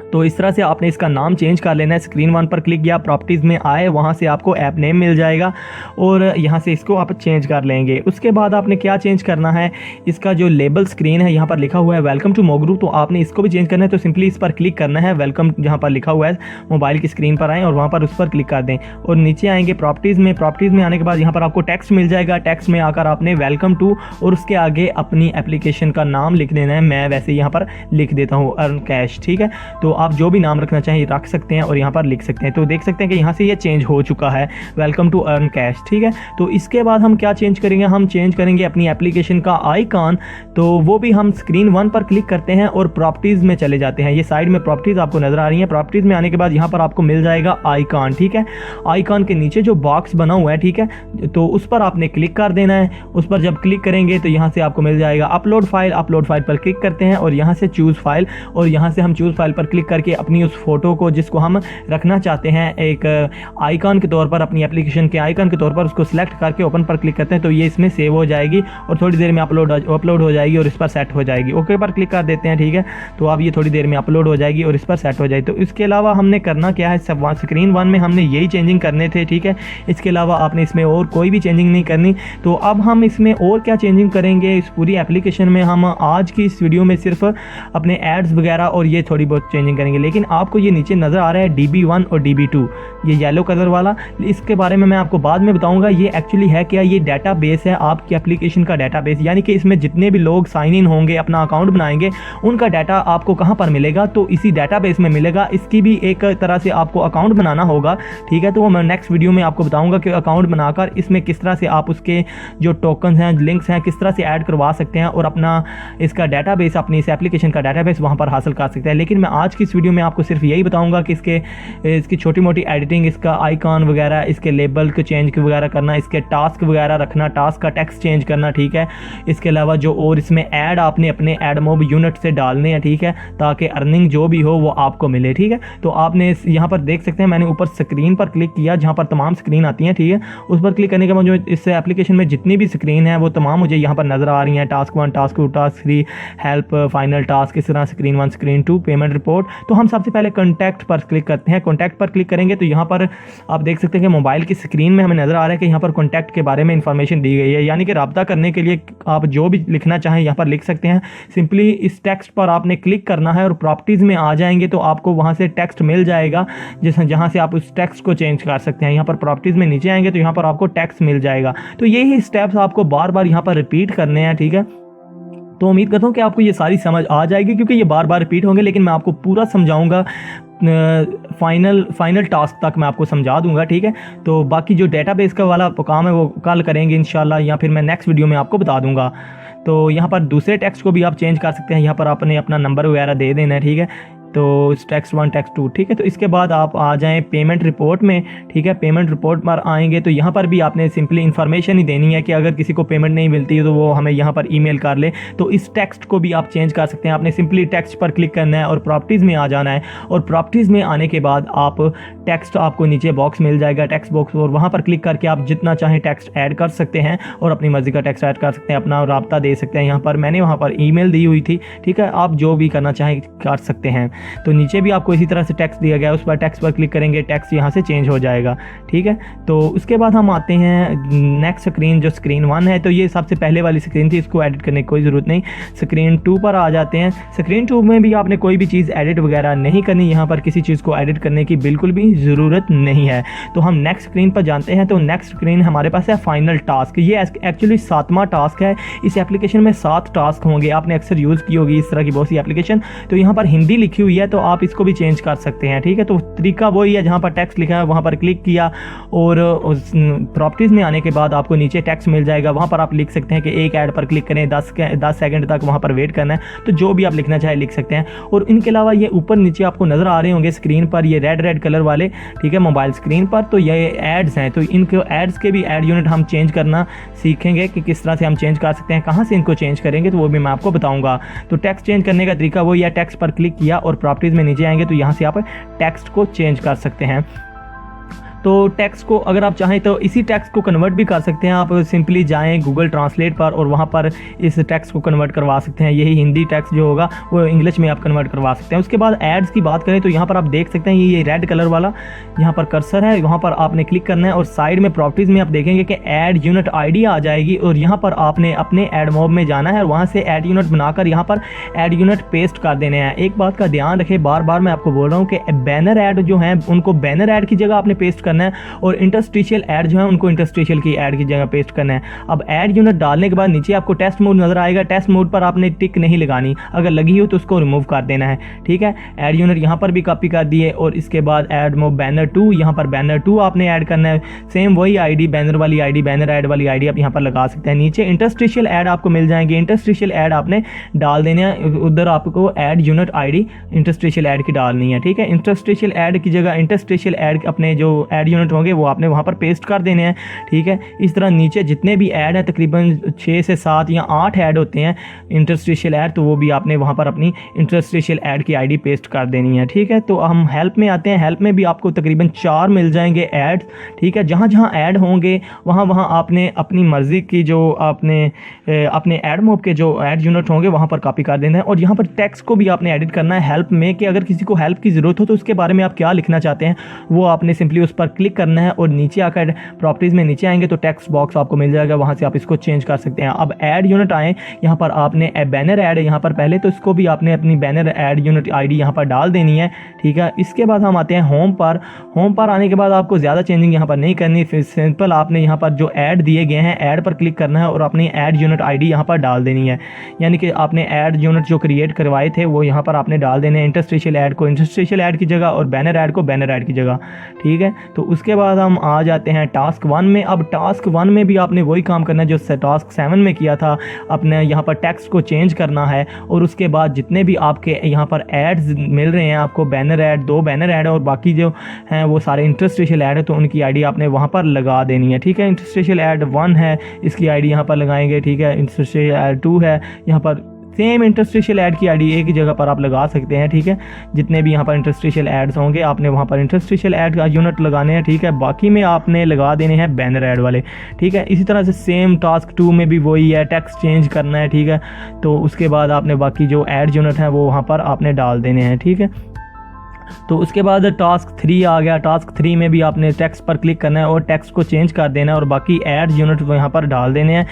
तो इस तरह से आपने इसका नाम चेंज कर लेना है। स्क्रीन 1 पर क्लिक किया, प्रॉपर्टीज़ में आए, वहाँ से आपको ऐप नेम मिल जाएगा और यहाँ से इसको आप चेंज कर लेंगे। उसके बाद आपने क्या चेंज करना है, इसका जो लेबल स्क्रीन है यहाँ पर लिखा हुआ है वेलकम टू मोगरू, तो आपने इसको भी चेंज करना है। तो सिंपली इस पर क्लिक करना है, वेलकम जहाँ पर लिखा हुआ है मोबाइल की स्क्रीन पर आएँ और वहाँ पर उस पर क्लिक कर दें और नीचे आएंगे प्रॉपर्टीज़ में। प्रॉपर्टीज़ में आने के बाद यहाँ पर आपको टेक्स्ट मिल जाएगा। टेक्स्ट में आकर आपने वेलकम टू और उसके आगे अपनी एप्लीकेशन का नाम लिख देना है। मैं वैसे यहाँ पर लिख देता हूँ अर्न कैश, ठीक है। तो आप जो भी नाम रखना चाहें रख सकते हैं और यहाँ पर लिख सकते हैं। तो देख सकते हैं कि यहाँ से ये चेंज हो चुका है, वेलकम टू अर्न कैश, ठीक है। तो इसके बाद हम क्या चेंज करेंगे, हम चेंज करेंगे अपनी एप्लीकेशन का आइकॉन। तो वो भी हम स्क्रीन 1 पर क्लिक करते हैं और प्रॉपर्टीज़ में चले जाते हैं। ये साइड में प्रॉपर्टीज़ आपको नजर आ रही है। प्रॉपर्टीज़ में आने के बाद यहाँ पर आपको मिल जाएगा आइकॉन, ठीक है। आइकॉन के नीचे जो बॉक्स बना हुआ है, ठीक है, तो उस पर आपने क्लिक कर देना है। उस पर जब क्लिक करेंगे तो यहाँ से आपको मिल जाएगा अपलोड फाइल। अपलोड फाइल पर क्लिक करते हैं और यहाँ से चूज़ फाइल, और यहाँ से हम चूज़ फाइल पर क्लिक करके अपनी उस फोटो को जिसको हम रखना चाहते हैं एक आइकॉन के तौर पर, अपनी एप्लीकेशन के आइकॉन के तौर पर, उसको सिलेक्ट करके ओपन पर क्लिक करते हैं तो ये इसमें सेव हो जाएगी और थोड़ी देर में अपलोड हो जाएगी और इस पर सेट हो जाएगी। ओके पर क्लिक कर देते हैं, ठीक है। तो अब ये थोड़ी देर में अपलोड हो जाएगी और इस पर सेट हो जाएगी। तो इसके अलावा हमने करना क्या है, स्क्रीन 1 में हमने यही चेंजिंग करने थे, ठीक है। इसके अलावा आपने इसमें और कोई भी चेंजिंग नहीं करनी। तो अब हम इसमें और क्या चेंजिंग करेंगे इस पूरी एप्लीकेशन में, हम आज की इस वीडियो में सिर्फ अपने एड्स वगैरह और ये थोड़ी बहुत चेंजिंग करेंगे। लेकिन आपको ये नीचे नज़र आ रहा है DB1 और DB2, ये येलो कलर वाला, इसके बारे में मैं आपको बाद में बताऊंगा। ये एक्चुअली है क्या, ये डेटाबेस है आपकी एप्लीकेशन का डेटाबेस, यानी कि इसमें जितने भी लोग साइन इन होंगे, अपना अकाउंट बनाएंगे, उनका डाटा आपको कहाँ पर मिलेगा, तो इसी डेटाबेस में मिलेगा। इसकी भी एक तरह से आपको अकाउंट बनाना होगा, ठीक है। तो वो मैं नेक्स्ट वीडियो में आपको बताऊंगा कि अकाउंट बनाकर इसमें किस तरह से आप उसके जो टोकन हैं, लिंक्स हैं, किस तरह से ऐड करवा सकते हैं और अपना इसका डाटाबेस, अपनी इस एप्लीकेशन का डाटाबेस वहाँ पर हासिल कर सकते हैं। लेकिन मैं आज की इस वीडियो में आपको सिर्फ यही बताऊंगा कि इसकी छोटी मोटी एडिटिंग, इसका आइकॉन वगैरह, इसके लेबल को चेंज वगैरह करना, इसके टास्क वगैरह रखना, टास्क का टेक्स्ट चेंज करना, ठीक है। इसके अलावा जो और इसमें ऐड आपने अपने एडमोब यूनिट से डालने हैं, ठीक है, ताकि अर्निंग जो भी हो वो आपको मिले, ठीक है। तो आपने यहाँ पर देख सकते हैं मैंने ऊपर स्क्रीन पर क्लिक किया जहाँ पर तमाम स्क्रीन आती हैं, ठीक है। उस पर क्लिक करने के बाद जो इस एप्लीकेशन में जितनी भी स्क्रीन है वो तमाम मुझे यहाँ पर नजर आ रही हैं। Task 1, task 2, task 3, help, final task, इस तरह स्क्रीन 1, स्क्रीन 2, पेमेंट रिपोर्ट। तो हम सबसे पहले कॉन्टैक्ट पर क्लिक करते हैं। कॉन्टैक्ट पर क्लिक करेंगे तो यहाँ पर आप देख सकते हैं कि मोबाइल की स्क्रीन में हमें नजर आ रहा है कि यहाँ पर कॉन्टैक्ट के बारे में इंफॉर्मेशन दी गई है, यानी कि रब्ता करने के लिए आप जो भी लिखना चाहें यहाँ पर लिख सकते हैं। सिंपली इस टेक्स्ट पर आपने क्लिक करना है और प्रॉपर्टीज़ में आ जाएंगे तो आपको वहाँ से टेक्स्ट मिल जाएगा जहाँ से आप उस टेक्स्ट को चेंज कर सकते हैं। यहाँ पर प्रॉपर्टीज़ में नीचे आएंगे तो यहाँ पर आपको टेक्स्ट मिल जाएगा। तो यही स्टेप्स आपको बार बार यहाँ पर रिपीट करने हैं, ठीक है। तो उम्मीद करता हूँ कि आपको ये सारी समझ आ जाएगी, क्योंकि ये बार बार रिपीट होंगे, लेकिन मैं आपको पूरा समझाऊंगा, फाइनल टास्क तक मैं आपको समझा दूंगा, ठीक है। तो बाकी जो डेटाबेस का वाला काम है वो कल करेंगे इंशाल्लाह, या फिर मैं नेक्स्ट वीडियो में आपको बता दूंगा। तो यहाँ पर दूसरे टेक्स्ट को भी आप चेंज कर सकते हैं। यहाँ पर आपने अपना नंबर वगैरह दे देना है, ठीक है। तो टेक्स्ट 1 टेक्स्ट 2, ठीक है। तो इसके बाद आप आ जाएं पेमेंट रिपोर्ट में, ठीक है। पेमेंट रिपोर्ट पर आएंगे तो यहाँ पर भी आपने सिंपली इन्फॉर्मेशन ही देनी है कि अगर किसी को पेमेंट नहीं मिलती है तो वो हमें यहाँ पर ईमेल कर ले। तो इस टेक्स्ट को भी आप चेंज कर सकते हैं। आपने सिंपली टेक्स्ट पर क्लिक करना है और प्रॉपर्टीज़ में आ जाना है, और प्रॉपर्टीज़ में आने के बाद आप टेक्स्ट, आपको नीचे बॉक्स मिल जाएगा टेक्स्ट बॉक्स, और वहाँ पर क्लिक करके आप जितना चाहें टेक्स्ट ऐड कर सकते हैं और अपनी मर्ज़ी का टेक्स्ट ऐड कर सकते हैं, अपना राब्ता दे सकते हैं। यहाँ पर मैंने वहाँ पर ईमेल दी हुई थी, ठीक है। आप जो भी करना चाहें कर सकते हैं। तो नीचे भी आपको इसी तरह से टेक्स्ट दिया गया है, उस पर टेक्स्ट पर क्लिक करेंगे, टेक्स्ट यहाँ से चेंज हो जाएगा, ठीक है। तो उसके बाद हम आते हैं नेक्स्ट स्क्रीन, जो स्क्रीन 1 है। तो ये सबसे पहले वाली स्क्रीन थी, इसको एडिट करने की कोई ज़रूरत नहीं। स्क्रीन 2 पर आ जाते हैं। स्क्रीन 2 में भी आपने कोई भी चीज़ एडिट वगैरह नहीं करनी, यहाँ पर किसी चीज़ को एडिट करने की बिल्कुल भी ज़रूरत नहीं है। तो हम नेक्स्ट स्क्रीन पर जानते हैं। तो नेक्स्ट स्क्रीन हमारे पास है फाइनल टास्क। ये एक्चुअली 7वां टास्क है। इस एप्लीकेशन में 7 टास्क होंगे। आपने अक्सर यूज़ की होगी इस तरह की बहुत सी एप्लीकेशन। तो यहाँ पर हिंदी लिखी हुई है, तो आप इसको भी चेंज कर सकते हैं, ठीक है। तो तरीका वही है, जहाँ पर टेक्स्ट लिखा है वहाँ पर क्लिक किया, और उस प्रॉपर्टीज़ में आने के बाद आपको नीचे टेक्स्ट मिल जाएगा। वहाँ पर आप लिख सकते हैं कि एक ऐड पर क्लिक करें, 10 सेकंड तक वहाँ पर वेट करना है। तो जो भी आप लिखना चाहे लिख सकते हैं। और इनके अलावा ये ऊपर नीचे आपको नज़र आ रहे होंगे स्क्रीन पर, ये रेड कलर वाले, ठीक है, मोबाइल स्क्रीन पर। तो ये एड्स हैं। तो इनको एड्स के भी ऐड यूनिट हम चेंज करना सीखेंगे कि किस तरह से हम चेंज कर सकते हैं, कहाँ से इनको चेंज करेंगे, तो वो भी मैं आपको बताऊंगा। तो टेक्स्ट चेंज करने का तरीका वही है, टेक्स्ट पर क्लिक किया और प्रॉपर्टीज़ में नीचे आएंगे तो यहाँ से आप टेक्स्ट को चेंज कर सकते हैं। तो टेक्स्ट को अगर आप चाहें तो इसी टेक्स्ट को कन्वर्ट भी कर सकते हैं। आप सिंपली जाएं गूगल ट्रांसलेट पर और वहाँ पर इस टेक्स्ट को कन्वर्ट करवा सकते हैं। यही हिंदी टेक्स्ट जो होगा वो इंग्लिश में आप कन्वर्ट करवा सकते हैं। उसके बाद एड्स की बात करें तो यहाँ पर आप देख सकते हैं ये रेड कलर वाला यहाँ पर कर्सर है, वहाँ पर आपने क्लिक करना है और साइड में प्रॉपर्टीज़ में आप देखेंगे कि ऐड यूनिट ID आ जाएगी, और यहाँ पर आपने अपने ऐड मॉब में जाना है और वहाँ से ऐड यूनिट बनाकर यहाँ पर ऐड यूनिट पेस्ट कर देने हैं। एक बात का ध्यान रखें, बार बार मैं आपको बोल रहा हूँ कि बैनर ऐड जो हैं उनको बैनर ऐड की जगह आपने पेस्ट करना है, और इंटरस्टिशियल ऐड जो है उनको इंटरस्टिशियल की ऐड की जगह पेस्ट करना है। अब ऐड यूनिट डालने के बाद नीचे आपको टेस्ट मोड नजर आएगा। टेस्ट मोड पर आपने टिक नहीं लगानी, अगर लगी हो तो उसको रिमूव कर देना है, ठीक है। ऐड यूनिट यहाँ पर भी कॉपी कर दिए, और इसके बाद ऐड मोड बैनर 2, यहाँ पर बैनर 2 आपने ऐड करना है। सेम वही ID, बैनर वाली ID, बैनर ऐड वाली ID आप यहाँ पर लगा सकते हैं। नीचे इंटरस्टिशियल ऐड आपको मिल जाएंगे, इंटरस्टिशियल ऐड आपने डाल देने हैं। उधर आपको ad unit ID interstitial add की डालनी है, ठीक है। इंटरस्टिशियल ऐड की जगह इंटरस्टिशियल ऐड अपने जो ऐड यूनिट होंगे वो आपने वहाँ पर पेस्ट कर देने हैं, ठीक है। इस तरह नीचे जितने भी ऐड हैं तकरीबन 6 से 7 या 8 ऐड होते हैं इंटरस्टिशियल ऐड, तो वो भी आपने वहाँ पर अपनी इंटरस्टिशियल ऐड की ID पेस्ट कर देनी है, ठीक है। तो हम हेल्प में आते हैं। हेल्प में भी आपको तकरीबन 4 मिल जाएंगे ऐड, ठीक है। जहाँ जहाँ ऐड होंगे वहाँ वहाँ आपने अपनी मर्ज़ी की जो आपने अपने ऐड मॉब के जो ऐड यूनिट होंगे वहाँ पर कॉपी कर देना है। और यहाँ पर टेक्स्ट को भी आपने एडिट करना है हेल्प में, कि अगर किसी को हेल्प की ज़रूरत हो तो उसके बारे में आप क्या लिखना चाहते हैं वो आपने सिंपली उस पर क्लिक करना है, और नीचे आकर प्रॉपर्टीज़ में नीचे आएंगे तो टेक्स्ट बॉक्स आपको मिल जाएगा, वहाँ से आप इसको चेंज कर सकते हैं। अब ऐड यूनिट आए, यहाँ पर आपने बैनर ऐड यहाँ पर पहले, तो इसको भी आपने अपनी बैनर ऐड यूनिट ID यहाँ पर डाल देनी है, ठीक है। इसके बाद हम आते हैं होम पर। होम पर आने के बाद आपको ज़्यादा चेंजिंग यहाँ पर नहीं करनी, फिर सिंपल आपने यहाँ पर जो ऐड दिए गए हैं ऐड पर क्लिक करना है और अपनी ऐड यूनिट ID यहाँ पर डाल देनी है। यानी कि आपने ऐड यूनिट जो क्रिएट करवाए थे वो यहाँ पर आपने डाल देने हैं। इंटरस्टिशियल ऐड को इंटरस्टिशियल ऐड की जगह और बैनर ऐड को बैनर ऐड की जगह, ठीक है। तो उसके बाद हम आ जाते हैं टास्क 1 में। अब टास्क 1 में भी आपने वही काम करना है जो टास्क 7 में किया था। अपने यहाँ पर टेक्स्ट को चेंज करना है, और उसके बाद जितने भी आपके यहाँ पर एड्स मिल रहे हैं आपको, बैनर ऐड 2 बैनर ऐड और बाकी जो हैं वो सारे इंटरस्टिशियल ऐड है, तो उनकी ID आपने वहाँ पर लगा देनी है, ठीक है। इंटरस्टिशियल ऐड 1 है, इसकी ID यहाँ पर लगाएंगे, ठीक है। इंटरस्टिशियल ऐड 2 है, यहाँ पर सेम इंटरस्टिशियल ऐड की ID एक ही जगह पर आप लगा सकते हैं, ठीक है। जितने भी यहाँ पर इंटरस्टिशियल ऐड्स होंगे आपने वहाँ पर इंटरस्टिशियल ऐड का यूनिट लगाने हैं, ठीक है। बाकी में आपने लगा देने हैं बैनर ऐड वाले, ठीक है। इसी तरह से सेम टास्क 2 में भी वही है, टेक्स्ट चेंज करना है, ठीक है। तो उसके बाद आपने बाकी जो ऐड यूनिट है वो वहाँ पर आपने डाल देने हैं, ठीक है। तो उसके बाद टास्क 3 आ गया। टास्क 3 में भी आपने टेक्स्ट पर क्लिक करना है और टेक्स्ट को चेंज कर देना है और बाकी ऐड यूनिट यहाँ पर डाल देने हैं,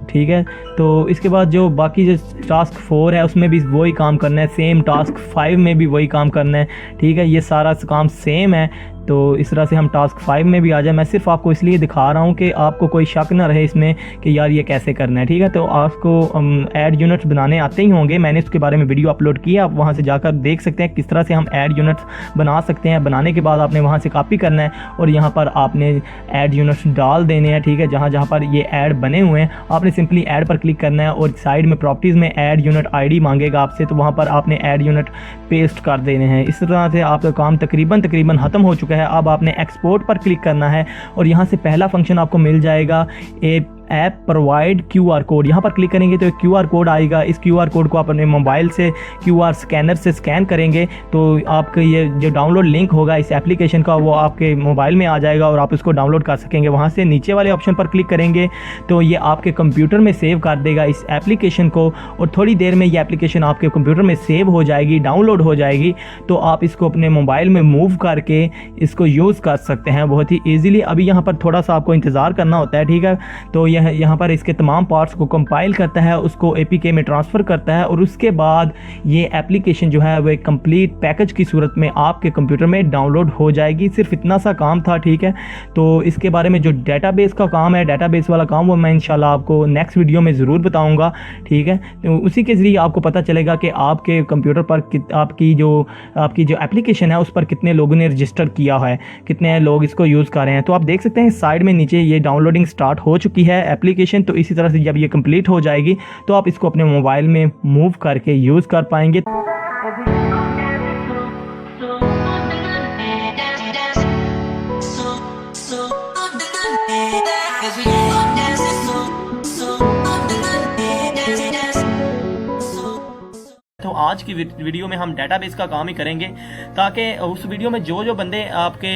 ठीक है। तो इसके बाद जो बाकी जो टास्क 4 है उसमें भी वही काम करना है, सेम टास्क 5 में भी वही काम करना है, ठीक है। ये सारा काम सेम है, तो इस तरह से हम टास्क 5 में भी आ जाए। मैं सिर्फ आपको इसलिए दिखा रहा हूँ कि आपको कोई शक ना रहे इसमें कि यार ये कैसे करना है, ठीक है। तो आपको ऐड यूनिट्स बनाने आते ही होंगे, मैंने इसके बारे में वीडियो अपलोड किया, आप वहाँ से जाकर देख सकते हैं किस तरह से हम ऐड यूनिट्स बना सकते हैं। बनाने के बाद आपने वहाँ से कॉपी करना है और यहाँ पर आपने ऐड यूनिट्स डाल देने हैं, ठीक है। जहाँ जहाँ पर ये ऐड बने हुए हैं आपने सिंपली ऐड पर क्लिक करना है और साइड में प्रॉपर्टीज़ में ऐड यूनिट आईडी मांगेगा आपसे, तो वहाँ पर आपने ऐड यूनिट पेस्ट कर देने हैं। इस तरह से आपका काम तकरीबन ख़त्म हो चुका है। अब आपने एक्सपोर्ट पर क्लिक करना है और यहाँ से पहला फंक्शन आपको मिल जाएगा ऐप प्रोवाइड QR कोड। यहाँ पर क्लिक करेंगे तो एक QR कोड आएगा। इस QR कोड को आप अपने मोबाइल से QR स्कैनर से स्कैन करेंगे तो आपका ये जो डाउनलोड लिंक होगा इस एप्लीकेशन का वो आपके मोबाइल में आ जाएगा और आप इसको डाउनलोड कर सकेंगे। वहाँ से नीचे वाले ऑप्शन पर क्लिक करेंगे तो ये आपके कंप्यूटर में सेव कर देगा इस एप्लीकेशन को और थोड़ी देर में ये एप्लीकेशन आपके कंप्यूटर में सेव हो जाएगी, डाउनलोड हो जाएगी। तो आप इसको अपने मोबाइल में मूव करके इसको यूज़ कर सकते हैं बहुत ही ईजीली। अभी यहाँ पर थोड़ा सा आपको इंतज़ार करना होता है, ठीक है। तो यहाँ पर इसके तमाम पार्ट्स को कंपाइल करता है, उसको APK में ट्रांसफ़र करता है और उसके बाद ये एप्लीकेशन जो है वो एक कंप्लीट पैकेज की सूरत में आपके कंप्यूटर में डाउनलोड हो जाएगी। सिर्फ इतना सा काम था, ठीक है। तो इसके बारे में जो डेटाबेस का काम है, डेटाबेस वाला काम, वो मैं इंशाल्लाह आपको नेक्स्ट वीडियो में ज़रूर बताऊँगा, ठीक है। तो उसी के ज़रिए आपको पता चलेगा कि आपके कंप्यूटर पर आपकी जो एप्लीकेशन है उस पर कितने लोगों ने रजिस्टर किया है, कितने लोग इसको यूज़ कर रहे हैं। तो आप देख सकते हैं साइड में नीचे ये डाउनलोडिंग स्टार्ट हो चुकी है एप्लीकेशन। तो इसी तरह से जब ये कंप्लीट हो जाएगी तो आप इसको अपने मोबाइल में मूव करके यूज़ कर पाएंगे। तो आज की वीडियो में हम डेटाबेस का काम ही करेंगे ताकि उस वीडियो में जो बंदे आपके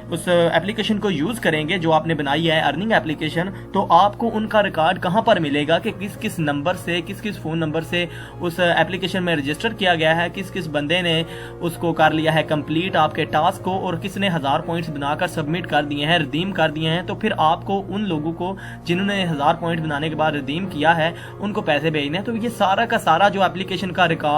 उस एप्लीकेशन को यूज़ करेंगे जो आपने बनाई है अर्निंग एप्लीकेशन, तो आपको उनका रिकॉर्ड कहां पर मिलेगा कि किस किस नंबर से, किस किस फ़ोन नंबर से उस एप्लीकेशन में रजिस्टर किया गया है, किस किस बंदे ने उसको कर लिया है कंप्लीट आपके टास्क को और किसने 1000 पॉइंट्स बनाकर सबमिट कर दिए हैं, रिडीम कर दिए हैं। तो फिर आपको उन लोगों को जिन्होंने 1000 पॉइंट बनाने के बाद रिडीम किया है उनको पैसे भेजने हैं। तो ये सारा का सारा जो एप्लीकेशन का रिकॉर्ड,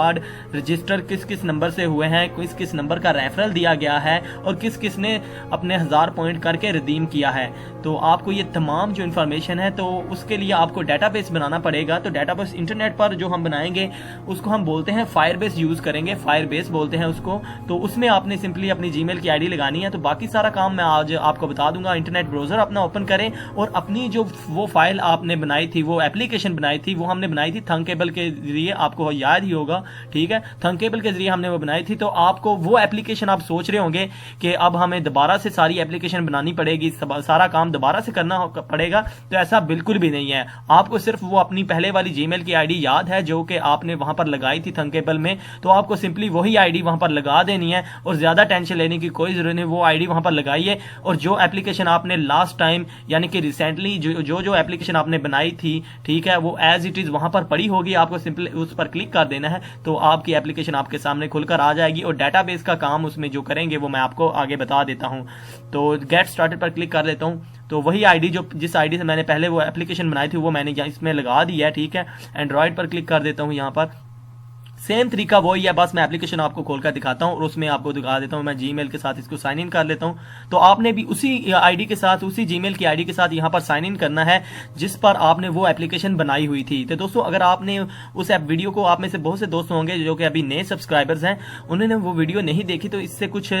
रजिस्टर किस किस नंबर से हुए हैं, किस किस नंबर का रेफरल दिया गया है और किस किस ने अपने 1000 पॉइंट करके रिडीम किया है, तो आपको ये तमाम जो इन्फॉर्मेशन है तो उसके लिए आपको डेटाबेस बनाना पड़ेगा। तो डेटाबेस इंटरनेट पर जो हम बनाएंगे उसको हम बोलते हैं फायरबेस यूज करेंगे, फायरबेस बोलते हैं उसको। तो उसमें आपने सिंपली अपनी जीमेल की आईडी लगानी है। तो बाकी सारा काम मैं आज आपको बता दूंगा। इंटरनेट ब्राउजर अपना ओपन करें और अपनी जो वो फाइल आपने बनाई थी, वो एप्लीकेशन बनाई थी, वो हमने बनाई थी थंकेबल के जरिए, आपको याद ही होगा, ठीक है। थंकेबल के जरिए हमने वो बनाई थी। तो आपको वो एप्लीकेशन, आप सोच रहे होंगे कि अब हमें दोबारा से सारी एप्लीकेशन बनानी पड़ेगी, सारा काम दोबारा से करना पड़ेगा, तो ऐसा बिल्कुल भी नहीं है। आपको सिर्फ वो अपनी पहले वाली जीमेल की आईडी याद है जो कि आपने वहां पर लगाई थी थंकेबल में, तो आपको सिंपली वही आईडी वहां पर लगा देनी है और ज्यादा टेंशन लेने की कोई जरूरत नहीं। वो आईडी वहां पर लगाइए और जो एप्लीकेशन आपने लास्ट टाइम यानी कि रिसेंटली जो एप्लीकेशन आपने बनाई थी, ठीक है, वो एज इट इज वहां पर पड़ी होगी। आपको सिंपली उस पर क्लिक कर देना है तो आपकी एप्लीकेशन आपके सामने खुलकर आ जाएगी और डेटाबेस का काम उसमें जो करेंगे वो मैं आपको आगे बता देता हूं। तो गेट स्टार्टेड पर क्लिक कर लेता हूं। तो वही आईडी जिस आईडी से मैंने पहले वो एप्लीकेशन बनाई थी वो मैंने इसमें लगा दी है, ठीक है। एंड्रॉइड पर क्लिक कर देता हूं। यहां पर सेम तरीका वही है, बस मैं एप्लीकेशन आपको खोलकर दिखाता हूं और उसमें आपको दिखा देता हूं। मैं जीमेल के साथ इसको साइन इन कर लेता हूं। तो आपने भी उसी आईडी के साथ, उसी जीमेल की आईडी के साथ यहां पर साइन इन करना है जिस पर आपने वो एप्लीकेशन बनाई हुई थी। तो दोस्तों, अगर आपने उस वीडियो को, आप में से बहुत से दोस्त होंगे जो कि अभी नए सब्सक्राइबर्स हैं, उन्होंने वो वीडियो नहीं देखी, तो इससे कुछ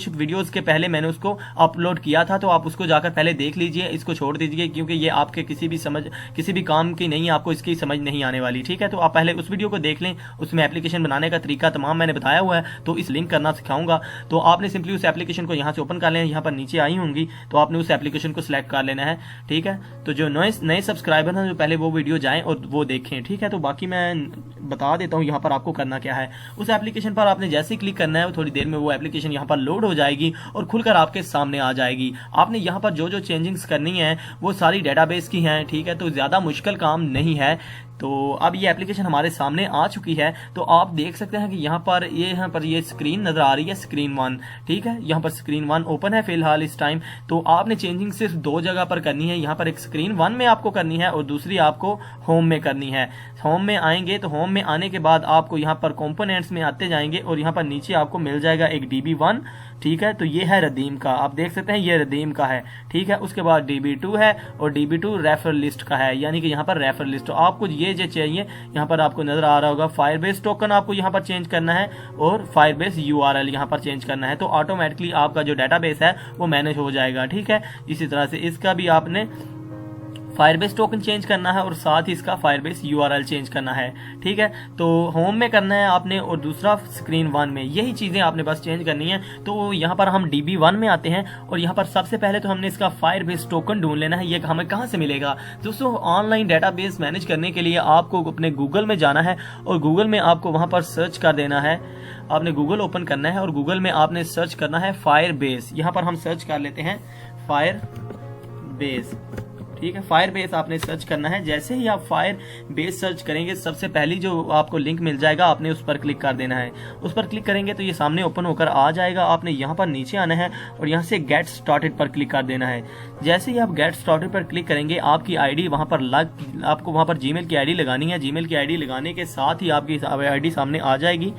वीडियोज के पहले मैंने उसको अपलोड किया था, तो आप उसको जाकर पहले देख लीजिए। इसको छोड़ दीजिए क्योंकि ये आपके किसी भी काम की नहीं, आपको इसकी समझ नहीं आने वाली, ठीक है। तो आप पहले उस वीडियो को देख लें, उसमें एप्लीकेशन बनाने का तरीका तमाम मैंने बताया हुआ है, तो इस लिंक करना सिखाऊंगा। तो आपने सिंपली उस एप्लीकेशन को यहां से ओपन कर लेना, यहां पर नीचे आई होंगी, तो आपने उस एप्लीकेशन को सिलेक्ट कर लेना है, ठीक है। तो जो नए सब्सक्राइबर हैं, जो पहले वो वीडियो जाएं और वो देखें, ठीक है। तो बाकी मैं बता देता हूं यहां पर आपको करना क्या है। उस एप्लीकेशन पर आपने जैसे ही क्लिक करना है, थोड़ी देर में वो एप्लीकेशन यहां पर लोड हो जाएगी और खुलकर आपके सामने आ जाएगी। आपने यहां पर जो चेंजिंग्स करनी है वो सारी डेटाबेस की हैं, ठीक है। तो ज्यादा मुश्किल काम नहीं है। तो अब ये एप्लीकेशन हमारे सामने आ चुकी है। तो आप देख सकते हैं कि यहाँ पर ये स्क्रीन नजर आ रही है, स्क्रीन 1, ठीक है। यहाँ पर स्क्रीन 1 ओपन है फिलहाल इस टाइम। तो आपने चेंजिंग सिर्फ 2 जगह पर करनी है। यहाँ पर एक स्क्रीन 1 में आपको करनी है और दूसरी आपको होम में करनी है। होम में आएंगे तो होम में आने के बाद आपको यहाँ पर कंपोनेंट्स में आते जाएंगे और यहाँ पर नीचे आपको मिल जाएगा एक DB1, ठीक है। तो ये है रदीम का, आप देख सकते हैं ये रदीम का है, ठीक है। उसके बाद DB2 है और DB2 रेफर लिस्ट का है, यानी कि यहाँ पर रेफर लिस्ट। तो आपको ये जो चाहिए यहाँ पर आपको नजर आ रहा होगा, फायरबेस टोकन आपको यहाँ पर चेंज करना है और फायरबेस URL यहाँ पर चेंज करना है, तो ऑटोमेटिकली आपका जो डाटाबेस है वो मैनेज हो जाएगा, ठीक है। इसी तरह से इसका भी आपने फायरबेस टोकन चेंज करना है और साथ ही इसका फायरबेस URL चेंज करना है, ठीक है। तो होम में करना है आपने और दूसरा स्क्रीन 1 में, यही चीजें आपने बस चेंज करनी है। तो यहाँ पर हम DB1 में आते हैं और यहाँ पर सबसे पहले तो हमने इसका फायरबेस टोकन ढूंढ लेना है। ये हमें कहाँ से मिलेगा दोस्तों? ऑनलाइन डेटाबेस मैनेज करने के लिए आपको अपने गूगल में जाना है और गूगल में आपको वहां पर सर्च कर देना है। आपने गूगल ओपन करना है और गूगल में आपने सर्च करना है फायरबेस। यहाँ पर हम सर्च कर लेते हैं फायरबेस, ठीक है। फायरबेस आपने सर्च करना है। जैसे ही आप फायरबेस सर्च करेंगे सबसे पहली जो आपको लिंक मिल जाएगा आपने उस पर क्लिक कर देना है। उस पर क्लिक करेंगे तो ये सामने ओपन होकर आ जाएगा। आपने यहाँ पर नीचे आना है और यहाँ से गेट स्टार्टेड पर क्लिक कर देना है। जैसे ही आप गेट स्टार्टेड पर क्लिक करेंगे आपकी आईडी वहां पर आपको वहां पर जीमेल की आईडी लगानी है। जीमेल की आईडी लगाने के साथ ही आपकी आईडी सामने आ जाएगी,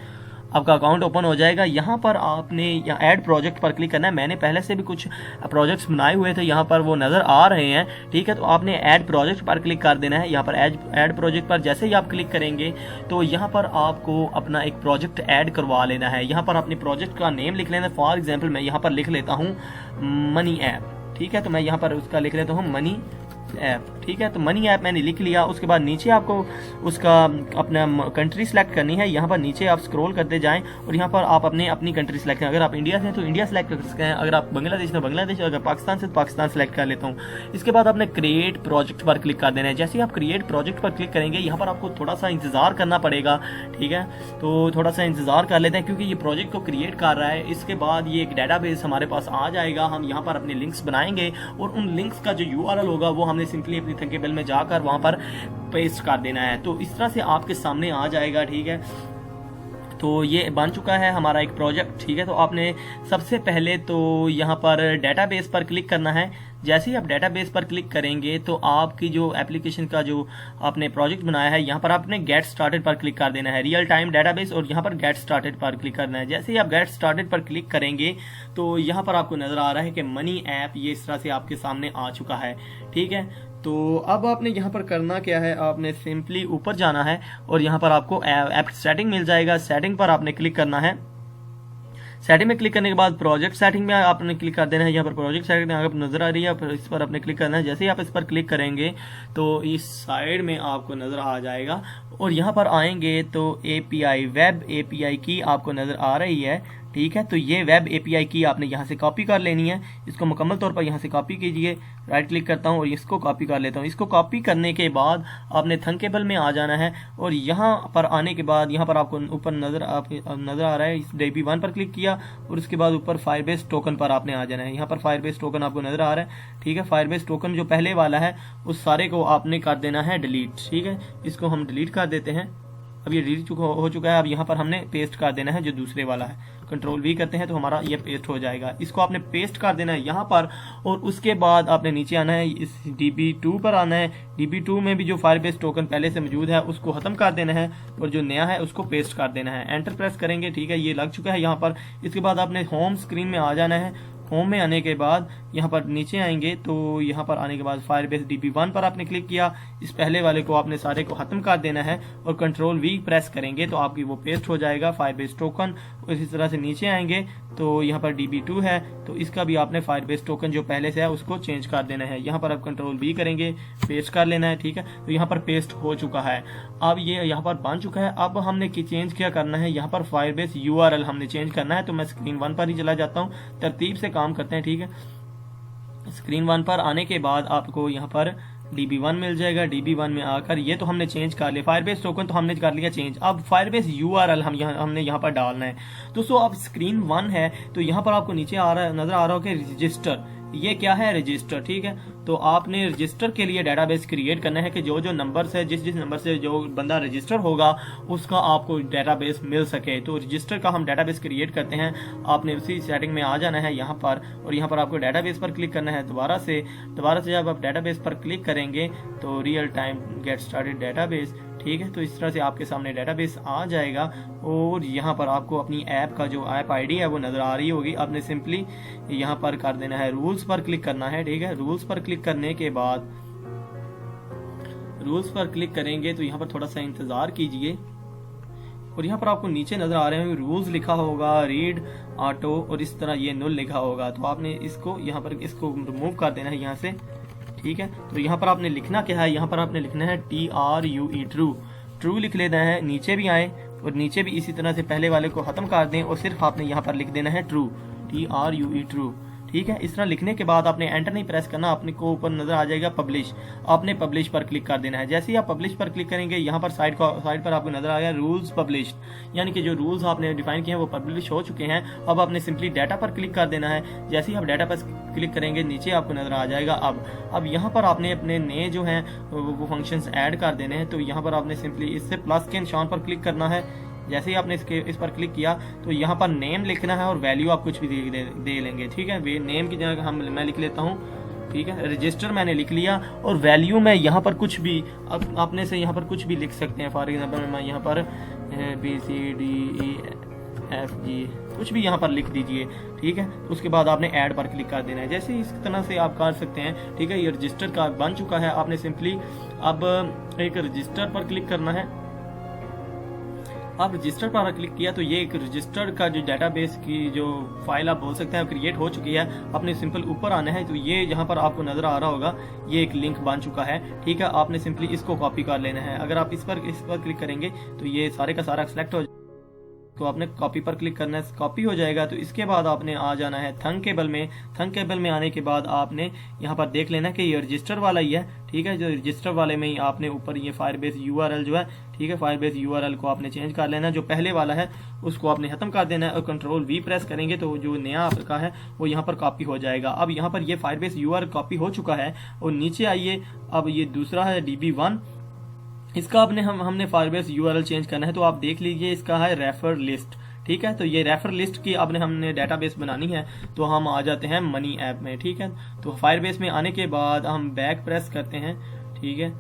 आपका अकाउंट ओपन हो जाएगा। यहाँ पर आपने यहाँ ऐड प्रोजेक्ट पर क्लिक करना है। मैंने पहले से भी कुछ प्रोजेक्ट्स बनाए हुए थे, यहाँ पर वो नज़र आ रहे हैं, ठीक है। तो आपने ऐड प्रोजेक्ट पर क्लिक कर देना है। यहाँ पर ऐड प्रोजेक्ट पर जैसे ही आप क्लिक करेंगे तो यहाँ पर आपको अपना एक प्रोजेक्ट ऐड करवा लेना है। यहाँ पर अपने प्रोजेक्ट का नेम लिख लेना है। फॉर एग्जाम्पल मैं यहाँ पर लिख लेता हूँ मनी ऐप, ठीक है। तो मैं यहाँ पर उसका लिख लेता हूँ मनी ऐप, ठीक है। तो मनी ऐप मैंने लिख लिया। उसके बाद नीचे आपको उसका अपना कंट्री सेलेक्ट करनी है। यहाँ पर नीचे आप स्क्रॉल करते जाएं और यहाँ पर आप अपनी कंट्री सेलेक्ट करें। अगर आप इंडिया से हैं तो इंडिया सेलेक्ट कर सकते हैं, अगर आप बांग्लादेश तो बांग्लादेश, अगर पाकिस्तान से तो पाकिस्तान सेलेक्ट कर लेता हूँ। इसके बाद आपने क्रिएट प्रोजेक्ट पर क्लिक कर देना है। जैसे ही आप क्रिएट प्रोजेक्ट पर क्लिक करेंगे यहाँ पर आपको थोड़ा सा इंतजार करना पड़ेगा, ठीक है। तो थोड़ा सा इंतजार कर लेते हैं क्योंकि ये प्रोजेक्ट को क्रिएट कर रहा है। इसके बाद ये एक डाटाबेस हमारे पास आ जाएगा। हम यहाँ पर अपने लिंक्स बनाएंगे और उन लिंक्स का जो URL होगा वो हमने सिंपली अपनी थंकेबल में जाकर वहां पर पेस्ट कर देना है। तो इस तरह से आपके सामने आ जाएगा, ठीक है। तो ये बन चुका है हमारा एक प्रोजेक्ट, ठीक है। तो आपने सबसे पहले तो यहाँ पर डेटाबेस पर क्लिक करना है। जैसे ही आप डेटाबेस पर क्लिक करेंगे तो आपकी जो एप्लीकेशन का जो आपने प्रोजेक्ट बनाया है यहाँ पर आपने गेट स्टार्टेड पर क्लिक कर देना है, रियल टाइम डेटाबेस, और यहाँ पर गेट स्टार्टेड पर क्लिक करना है। जैसे ही आप गेट स्टार्टेड पर क्लिक करेंगे तो यहाँ पर आपको नजर आ रहा है कि मनी ऐप ये इस तरह से आपके सामने आ चुका है, ठीक है। तो अब आपने यहाँ पर करना क्या है, आपने सिंपली ऊपर जाना है और यहाँ पर आपको ऐप सेटिंग मिल जाएगा। सेटिंग पर आपने क्लिक करना है। सेटिंग में क्लिक करने के बाद प्रोजेक्ट सेटिंग में आपने क्लिक कर देना है। यहाँ पर प्रोजेक्ट सेटिंग आपको नजर आ रही है, इस पर आपने क्लिक करना है। जैसे ही आप इस पर क्लिक करेंगे तो इस साइड में आपको नजर आ जाएगा और यहाँ पर आएंगे तो API वेब API की आपको नजर आ रही है, ठीक है। तो ये वेब API की आपने यहाँ से कॉपी कर लेनी है। इसको मुकम्मल तौर पर यहाँ से कॉपी कीजिए। राइट क्लिक करता हूँ और इसको कॉपी कर लेता हूँ। इसको कॉपी करने के बाद आपने थंकेबल में आ जाना है और यहाँ पर आने के बाद यहाँ पर आपको ऊपर नजर आ रहा है, इस DB1 पर क्लिक किया और उसके बाद ऊपर फायरबेस टोकन पर आपने आ जाना है। यहाँ पर फायरबेस टोकन आपको नजर आ रहा है, ठीक है। फायरबेस टोकन जो पहले वाला है उस सारे को आपने कर देना है डिलीट, ठीक है। इसको हम डिलीट कर देते हैं। अब ये डिलीट हो चुका है। अब यहाँ पर हमने पेस्ट कर देना है जो दूसरे वाला है। कंट्रोल V करते हैं तो हमारा ये पेस्ट हो जाएगा। इसको आपने पेस्ट कर देना है यहाँ पर और उसके बाद आपने नीचे आना है, इस DB2 पर आना है। DB2 में भी जो फायरबेस टोकन पहले से मौजूद है उसको खत्म कर देना है और जो नया है उसको पेस्ट कर देना है। एंटर प्रेस करेंगे, ठीक है। ये लग चुका है यहाँ पर। इसके बाद आपने होम स्क्रीन में आ जाना है। होम में आने के बाद यहाँ पर नीचे आएंगे तो यहाँ पर आने के बाद फायरबेस DB1 पर आपने क्लिक किया। इस पहले वाले को आपने सारे को खत्म कर देना है और कंट्रोल V प्रेस करेंगे तो आपकी वो पेस्ट हो जाएगा फायरबेस टोकन। इसी तरह से नीचे आएंगे तो यहाँ पर DB2 है तो इसका भी आपने फायरबेस टोकन जो पहले से है उसको चेंज कर देना है। यहाँ पर आप कंट्रोल V करेंगे, पेस्ट कर लेना है, ठीक है। तो यहाँ पर पेस्ट हो चुका है। अब ये यहाँ पर बन चुका है। अब हमने चेंज क्या करना है, यहाँ पर फायरबेस URL हमने चेंज करना है। तो मैं स्क्रीन 1 पर ही चला जाता हूँ, तरतीब से काम करते हैं, ठीक है। स्क्रीन 1 पर आने के बाद आपको यहाँ पर DB1 मिल जाएगा। DB1 में आकर ये तो हमने चेंज कर लिया, फायरबेस टोकन तो हमने कर लिया चेंज। अब फायरबेस URL हमने यहाँ पर डालना है। दोस्तों अब स्क्रीन 1 है तो यहाँ पर आपको नीचे नजर आ रहा हो कि रजिस्टर, ये क्या है, रजिस्टर, ठीक है। तो आपने रजिस्टर के लिए डेटाबेस क्रिएट करना है कि जो जो नंबर से जिस नंबर से जो बंदा रजिस्टर होगा उसका आपको डेटाबेस मिल सके। तो रजिस्टर का हम डेटाबेस क्रिएट करते हैं। आपने उसी सेटिंग में आ जाना है यहाँ पर और यहाँ पर आपको डेटाबेस पर क्लिक करना है। दोबारा से जब आप डेटाबेस पर क्लिक करेंगे तो real time get started database, ठीक है। तो इस तरह से आपके सामने डेटाबेस आ जाएगा और यहाँ पर आपको अपनी ऐप का जो ऐप आईडी है वो नज़र आ रही होगी। आपने सिंपली यहाँ पर कर देना है, रूल्स पर क्लिक करना है, ठीक है। रूल्स पर क्लिक करने के बाद रूल्स पर क्लिक करेंगे तो यहाँ पर थोड़ा सा इंतज़ार कीजिए और यहाँ पर आपको नीचे नज़र आ रहे हैं रूल्स लिखा होगा, रीड ऑटो और इस तरह ये नुल लिखा होगा। तो आपने इसको यहाँ पर इसको रिमूव कर देना है यहाँ से, ठीक है। तो यहाँ पर आपने लिखना क्या है, यहाँ पर आपने लिखना है TRUE ट्रू, ट्रू लिख लेना है। नीचे भी आए और नीचे भी इसी तरह से पहले वाले को ख़त्म कर दें और सिर्फ आपने यहाँ पर लिख देना है ट्रू, TRUE ट्रू, ठीक है। इस तरह लिखने के बाद आपने एंटर नहीं प्रेस करना, आपने को ऊपर नजर आ जाएगा पब्लिश, आपने पब्लिश पर क्लिक कर देना है। जैसे ही आप पब्लिश पर क्लिक करेंगे यहाँ पर साइड पर आपको नजर आएगा रूल्स पब्लिश, यानी कि जो रूल्स आपने डिफाइन किए हैं वो पब्लिश हो चुके हैं। अब आपने सिंपली डाटा पर क्लिक कर देना है। जैसे ही आप डाटा पर क्लिक करेंगे नीचे आपको नजर आ जाएगा अब यहाँ पर आपने अपने नए जो हैं वो फंक्शंस ऐड कर देने हैं। तो यहाँ पर आपने सिंपली इससे प्लस के निशान पर क्लिक करना है। जैसे ही आपने इस पर क्लिक किया तो यहाँ पर नेम लिखना है और वैल्यू आप कुछ भी दे लेंगे, ठीक है। वे नेम की जगह मैं लिख लेता हूँ, ठीक है। रजिस्टर मैंने लिख लिया और वैल्यू में यहाँ पर कुछ भी अब आपने से यहाँ पर कुछ भी लिख सकते हैं। फॉर एग्जाम्पल मैं यहाँ पर ABCDEFG कुछ भी यहाँ पर लिख दीजिए, ठीक है। तो उसके बाद आपने ऐड पर क्लिक कर देना है। जैसे इस तरह से आप कर सकते हैं, ठीक है। ये रजिस्टर का बन चुका है। आपने सिंपली अब एक रजिस्टर पर क्लिक करना है। आप रजिस्टर पर क्लिक किया तो ये एक रजिस्टर का जो डेटाबेस की जो फाइल आप बोल सकते हैं क्रिएट हो चुकी है। आपने सिंपल ऊपर आना है तो ये यहाँ पर आपको नजर आ रहा होगा ये एक लिंक बन चुका है, ठीक है। आपने सिंपली इसको कॉपी कर लेना है। अगर आप इस पर क्लिक करेंगे तो ये सारे का सारा सिलेक्ट हो, तो आपने कॉपी पर क्लिक करना है, कॉपी हो जाएगा। तो इसके बाद आपने आ जाना है थंकेबल में। थंकेबल में आने के बाद आपने यहाँ पर देख लेना कि ये रजिस्टर वाला ही है, ठीक है। जो रजिस्टर वाले में ही आपने ऊपर ये फायरबेस URL जो है, ठीक है, फायरबेस URL को आपने चेंज कर लेना है। जो पहले वाला है उसको आपने खत्म कर देना है और कंट्रोल V प्रेस करेंगे तो जो नया आपका है वो यहाँ पर कॉपी हो जाएगा। अब यहाँ पर ये फायरबेस URL कॉपी हो चुका है और नीचे आइए, अब ये दूसरा है DB1, इसका हमने फायरबेस URL चेंज करना है। तो आप देख लीजिए इसका है रेफर लिस्ट, ठीक है। तो ये रेफर लिस्ट की हमने डेटाबेस बनानी है। तो हम आ जाते हैं मनी ऐप में, ठीक है। तो फायरबेस में आने के बाद हम बैक प्रेस करते हैं, ठीक है।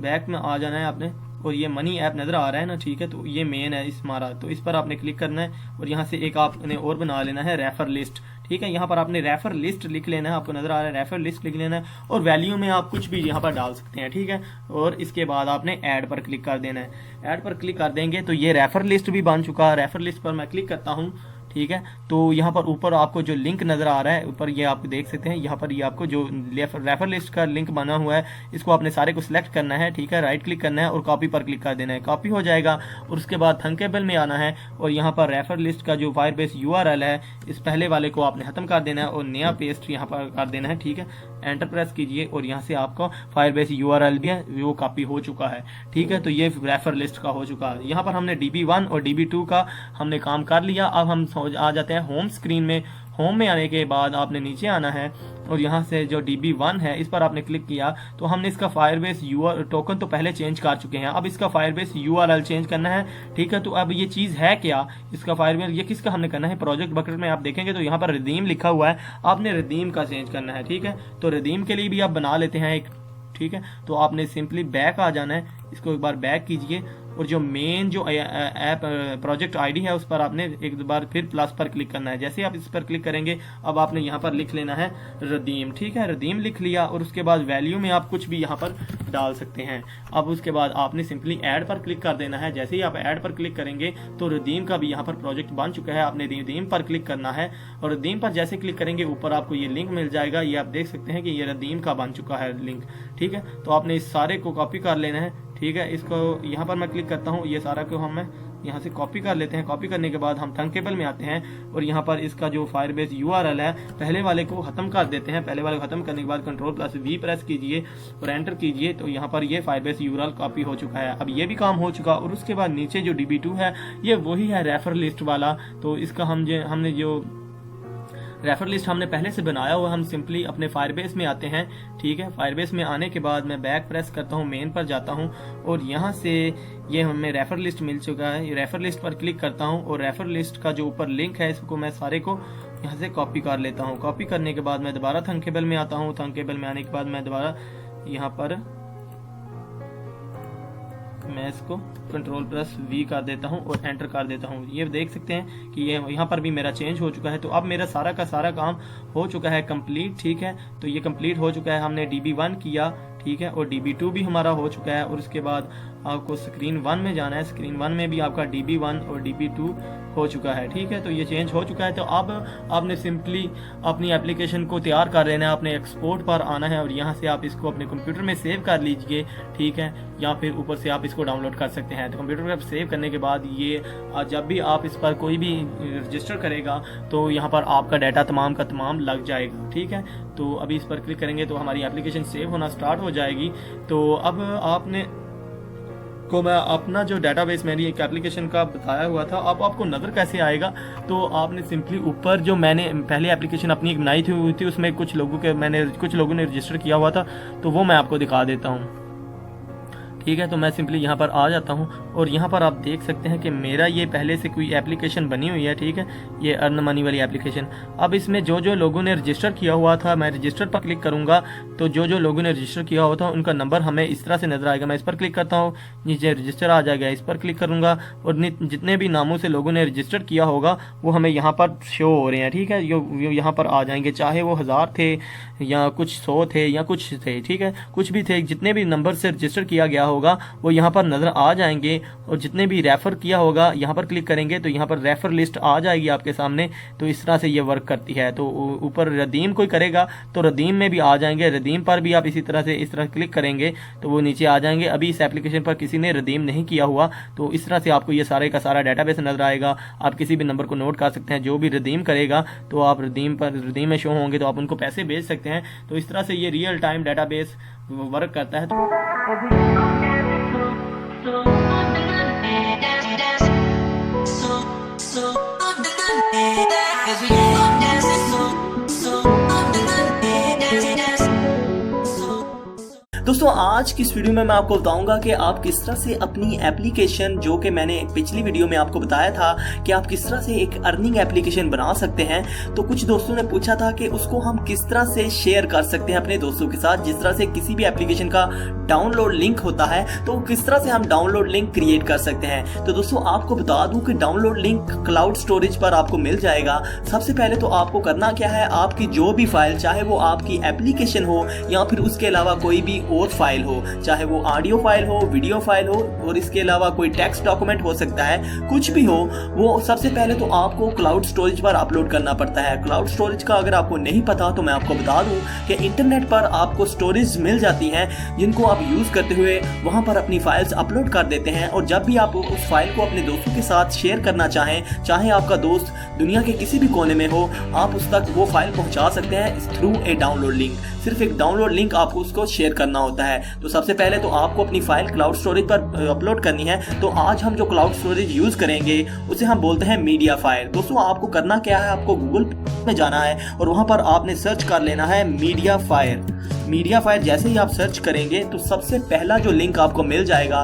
बैक में आ जाना है आपने और ये मनी ऐप नजर आ रहा है ना, ठीक है। तो ये मेन है इस हमारा, तो इस पर आपने क्लिक करना है और यहाँ से एक आपने और बना लेना है रेफर लिस्ट, ठीक है। यहाँ पर आपने रेफर लिस्ट लिख लेना है, आपको नजर आ रहा है रेफर लिस्ट लिख लेना है और वैल्यू में आप कुछ भी यहाँ पर डाल सकते हैं, ठीक है। और इसके बाद आपने ऐड पर क्लिक कर देना है। ऐड पर क्लिक कर देंगे तो ये रेफर लिस्ट भी बन चुका है। रेफर लिस्ट पर मैं क्लिक करता हूँ, ठीक है। तो यहाँ पर ऊपर आपको जो लिंक नजर आ रहा है ऊपर, ये आप देख सकते हैं यहाँ पर ये आपको जो रेफर लिस्ट का लिंक बना हुआ है इसको आपने सारे को सिलेक्ट करना है, ठीक है। राइट क्लिक करना है और कॉपी पर क्लिक कर देना है, कॉपी हो जाएगा। और उसके बाद थंकेबल में आना है और यहाँ पर रेफर लिस्ट का जो फायरबेस URL है इस पहले वाले को आपने खत्म कर देना है और नया पेस्ट यहाँ पर कर देना है, ठीक है। एंटर प्रेस कीजिए और यहाँ से आपका फायरबेस URL भी है वो कॉपी हो चुका है, ठीक है। तो ये रेफर लिस्ट का हो चुका है। यहाँ पर हमने DB1 और DB2 का हमने काम कर लिया। अब हम आ जाते हैं होम स्क्रीन में। होम में आने के बाद आपने नीचे आना है और यहाँ से जो DB1 है इस पर आपने क्लिक किया तो हमने इसका फायरबेस टोकन तो पहले चेंज कर चुके हैं। अब इसका फायरबेस URL चेंज करना है, ठीक है। तो अब ये चीज़ है क्या, इसका फायरबेस ये किसका हमने करना है, प्रोजेक्ट बकेट में आप देखेंगे तो यहाँ पर रिडीम लिखा हुआ है, आपने रिडीम का चेंज करना है, ठीक है। तो रिडीम के लिए भी आप बना लेते हैं एक, ठीक है। तो आपने सिंपली बैक आ जाना है, इसको एक बार बैक कीजिए और जो मेन जो ऐप प्रोजेक्ट आईडी है उस पर आपने एक बार फिर प्लस पर क्लिक करना है। जैसे आप इस पर क्लिक करेंगे अब आपने यहाँ पर लिख लेना है रिडीम, ठीक है। रिडीम लिख लिया और उसके बाद वैल्यू में आप कुछ भी यहाँ पर डाल सकते हैं। अब उसके बाद आपने सिंपली ऐड पर क्लिक कर देना है। जैसे ही आप ऐड पर क्लिक करेंगे तो रिडीम का भी यहाँ पर प्रोजेक्ट बन चुका है। आपने रिडीम पर क्लिक करना है और रिडीम पर जैसे क्लिक करेंगे ऊपर आपको ये लिंक मिल जाएगा। ये आप देख सकते हैं कि ये रिडीम का बन चुका है लिंक, ठीक है। तो आपने इस सारे को कॉपी कर लेना है, ठीक है। इसको यहाँ पर मैं क्लिक करता हूँ, ये सारा को हम यहाँ से कॉपी कर लेते हैं। कॉपी करने के बाद हम थंकेबल में आते हैं और यहाँ पर इसका जो फायरबेस URL है पहले वाले को खत्म कर देते हैं। पहले वाले को खत्म करने के बाद कंट्रोल+V प्रेस कीजिए और एंटर कीजिए तो यहाँ पर ये फायरबेस URL कॉपी हो चुका है। अब ये भी काम हो चुका और उसके बाद नीचे जो DB2 है ये वही है रेफर लिस्ट वाला। तो इसका हमने जो रेफर लिस्ट हमने पहले से बनाया हुआ, हम सिंपली अपने फायरबेस में आते हैं, ठीक है। फायरबेस में आने के बाद मैं बैक प्रेस करता हूँ, मेन पर जाता हूँ और यहाँ से ये हमें रेफर लिस्ट मिल चुका है। रेफर लिस्ट पर क्लिक करता हूँ और रेफर लिस्ट का जो ऊपर लिंक है इसको मैं सारे को यहाँ से कॉपी कर लेता हूँ। कॉपी करने के बाद मैं दोबारा थंकेबल में आता हूँ। थंकेबल में आने के बाद मैं दोबारा यहाँ पर मैं इसको Ctrl+V कर देता हूँ और एंटर कर देता हूँ। ये देख सकते हैं कि ये यहाँ पर भी मेरा चेंज हो चुका है। तो अब मेरा सारा का सारा काम हो चुका है कंप्लीट, ठीक है। तो ये कंप्लीट हो चुका है, हमने DB1 किया, ठीक है, और DB2 भी हमारा हो चुका है। और उसके बाद आपको स्क्रीन 1 में जाना है। स्क्रीन 1 में भी आपका DB1 और DB2 हो चुका है, ठीक है। तो ये चेंज हो चुका है। तो अब आपने सिंपली अपनी एप्लीकेशन को तैयार कर लेना है, अपने एक्सपोर्ट पर आना है और यहाँ से आप इसको अपने कंप्यूटर में सेव कर लीजिए, ठीक है, या फिर ऊपर से आप इसको डाउनलोड कर सकते हैं। तो कंप्यूटर पर सेव करने के बाद ये जब भी आप इस पर कोई भी रजिस्टर करेगा तो यहाँ पर आपका डाटा तमाम का तमाम लग जाएगा, ठीक है। तो अभी इस पर क्लिक करेंगे तो हमारी एप्लीकेशन सेव होना स्टार्ट हो जाएगी। तो अब आपने को मैं अपना जो डाटाबेस मेरी एक एप्लीकेशन का बताया हुआ था, अब आपको नज़र कैसे आएगा, तो आपने सिंपली ऊपर जो मैंने पहले एप्लीकेशन अपनी बनाई थी उसमें कुछ लोगों ने रजिस्टर किया हुआ था, तो वो मैं आपको दिखा देता हूँ, ठीक है। तो मैं सिंपली यहाँ पर आ जाता हूँ और यहाँ पर आप देख सकते हैं कि मेरा ये पहले से कोई एप्लीकेशन बनी हुई है, ठीक है, ये अर्न मनी वाली एप्लीकेशन। अब इसमें जो लोगों ने रजिस्टर किया हुआ था, मैं रजिस्टर पर क्लिक करूँगा तो जो लोगों ने रजिस्टर किया हुआ था उनका नंबर हमें इस तरह से नजर आएगा। मैं इस पर क्लिक करता हूँ, नीचे रजिस्टर आ जाएगा, इस पर क्लिक करूँगा और जितने भी नामों से लोगों ने रजिस्टर किया होगा वो हमें यहाँ पर शो हो रहे हैं, ठीक है। यो यहाँ पर आ जाएंगे, चाहे वो 1000 थे या कुछ 100 थे या कुछ थे, ठीक है, कुछ भी थे, जितने भी नंबर से रजिस्टर किया गया होगा वो यहाँ पर नज़र आ जाएंगे। और जितने भी रेफ़र किया होगा यहाँ पर क्लिक करेंगे तो यहाँ पर रेफ़र लिस्ट आ जाएगी आपके सामने। तो इस तरह से ये वर्क करती है। तो ऊपर रदीम कोई करेगा तो रदीम में भी आ जाएंगे, रदीम पर भी आप इसी तरह से इस तरह क्लिक करेंगे तो वो नीचे आ जाएंगे। अभी इस एप्लीकेशन पर किसी ने रदीम नहीं किया हुआ तो इस तरह से आपको ये सारे का सारा डाटाबेस नज़र आएगा। आप किसी भी नंबर को नोट कर सकते हैं, जो भी रदीम करेगा तो आप रदीम में शो होंगे तो आप उनको पैसे भेज सकते हैं। तो इस तरह से ये रियल टाइम डाटाबेस वर्क करता है। दोस्तों आज की इस वीडियो में मैं आपको बताऊंगा कि आप किस तरह से अपनी एप्लीकेशन, जो कि मैंने पिछली वीडियो में आपको बताया था कि आप किस तरह से एक अर्निंग एप्लीकेशन बना सकते हैं। तो कुछ दोस्तों ने पूछा था कि उसको हम किस तरह से शेयर कर सकते हैं अपने दोस्तों के साथ। जिस तरह से किसी भी एप्लीकेशन का डाउनलोड लिंक होता है तो किस तरह से हम डाउनलोड लिंक क्रिएट कर सकते हैं। तो दोस्तों आपको बता दूं कि डाउनलोड लिंक क्लाउड स्टोरेज पर आपको मिल जाएगा। सबसे पहले तो आपको करना क्या है, आपकी जो भी फाइल, चाहे वो आपकी एप्लीकेशन हो या फिर उसके अलावा कोई भी और फाइल हो, चाहे वो ऑडियो फाइल हो, वीडियो फाइल हो और इसके अलावा कोई टेक्स्ट डॉक्यूमेंट हो सकता है, कुछ भी हो, वो सबसे पहले तो आपको क्लाउड स्टोरेज पर अपलोड करना पड़ता है। क्लाउड स्टोरेज का अगर आपको नहीं पता तो मैं आपको बता दूं कि इंटरनेट पर आपको स्टोरेज मिल जाती हैं जिनको आप यूज करते हुए वहां पर अपनी फाइल्स अपलोड कर देते हैं। और जब भी आप उस फाइल को अपने दोस्तों के साथ शेयर करना चाहें, चाहे आपका दोस्त दुनिया के किसी भी कोने में हो, आप उस तक वो फाइल पहुंचा सकते हैं थ्रू ए डाउनलोड लिंक। सिर्फ एक डाउनलोड लिंक आपको उसको शेयर करना होता है। तो सबसे पहले तो आपको अपनी फाइल क्लाउड स्टोरेज पर अपलोड करनी है। तो आज हम जो क्लाउड स्टोरेज यूज करेंगे उसे हम बोलते हैं मीडिया फायर। दोस्तों आपको करना क्या है, आपको गूगल में जाना है और वहां पर आपने सर्च कर लेना है मीडिया फायर। मीडिया फायर जैसे ही आप सर्च करेंगे तो सबसे पहला जो लिंक आपको मिल जाएगा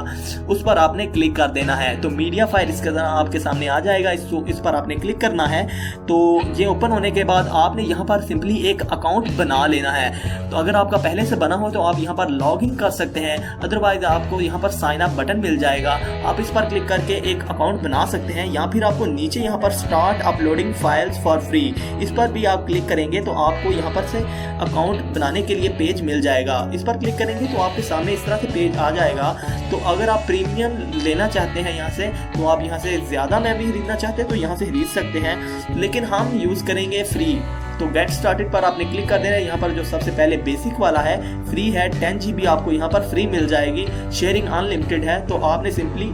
उस पर आपने क्लिक कर देना है। तो मीडिया फायर इसके तरह आपके सामने आ जाएगा, इस पर आपने क्लिक करना है। तो ये ओपन होने के बाद आपने यहाँ पर सिंपली एक अकाउंट बना लेना है। तो अगर आपका पहले से बना हो तो आप यहाँ पर लॉग इन कर सकते हैं, अदरवाइज आपको यहाँ पर साइन अप बटन मिल जाएगा, आप इस पर क्लिक करके एक अकाउंट बना सकते हैं। या फिर आपको नीचे यहाँ पर start uploading files for free, इस पर भी आप क्लिक करेंगे तो आपको यहाँ पर से अकाउंट बनाने के लिए पेज मिल जाएगा। इस पर क्लिक करेंगे तो आपके सामने इस तरह से पेज आ जाएगा। तो अगर आप प्रीमियम लेना चाहते हैं यहाँ से, तो आप यहाँ से ज़्यादा में भी खरीदना चाहते हैं तो यहाँ से खरीद सकते हैं, लेकिन हम यूज़ करेंगे फ्री। तो गेट स्टार्टेड पर आपने क्लिक कर देना है। यहाँ पर जो सबसे पहले बेसिक वाला है फ्री है, 10 GB आपको यहाँ पर फ्री मिल जाएगी, शेयरिंग अनलिमिटेड है। तो आपने सिंपली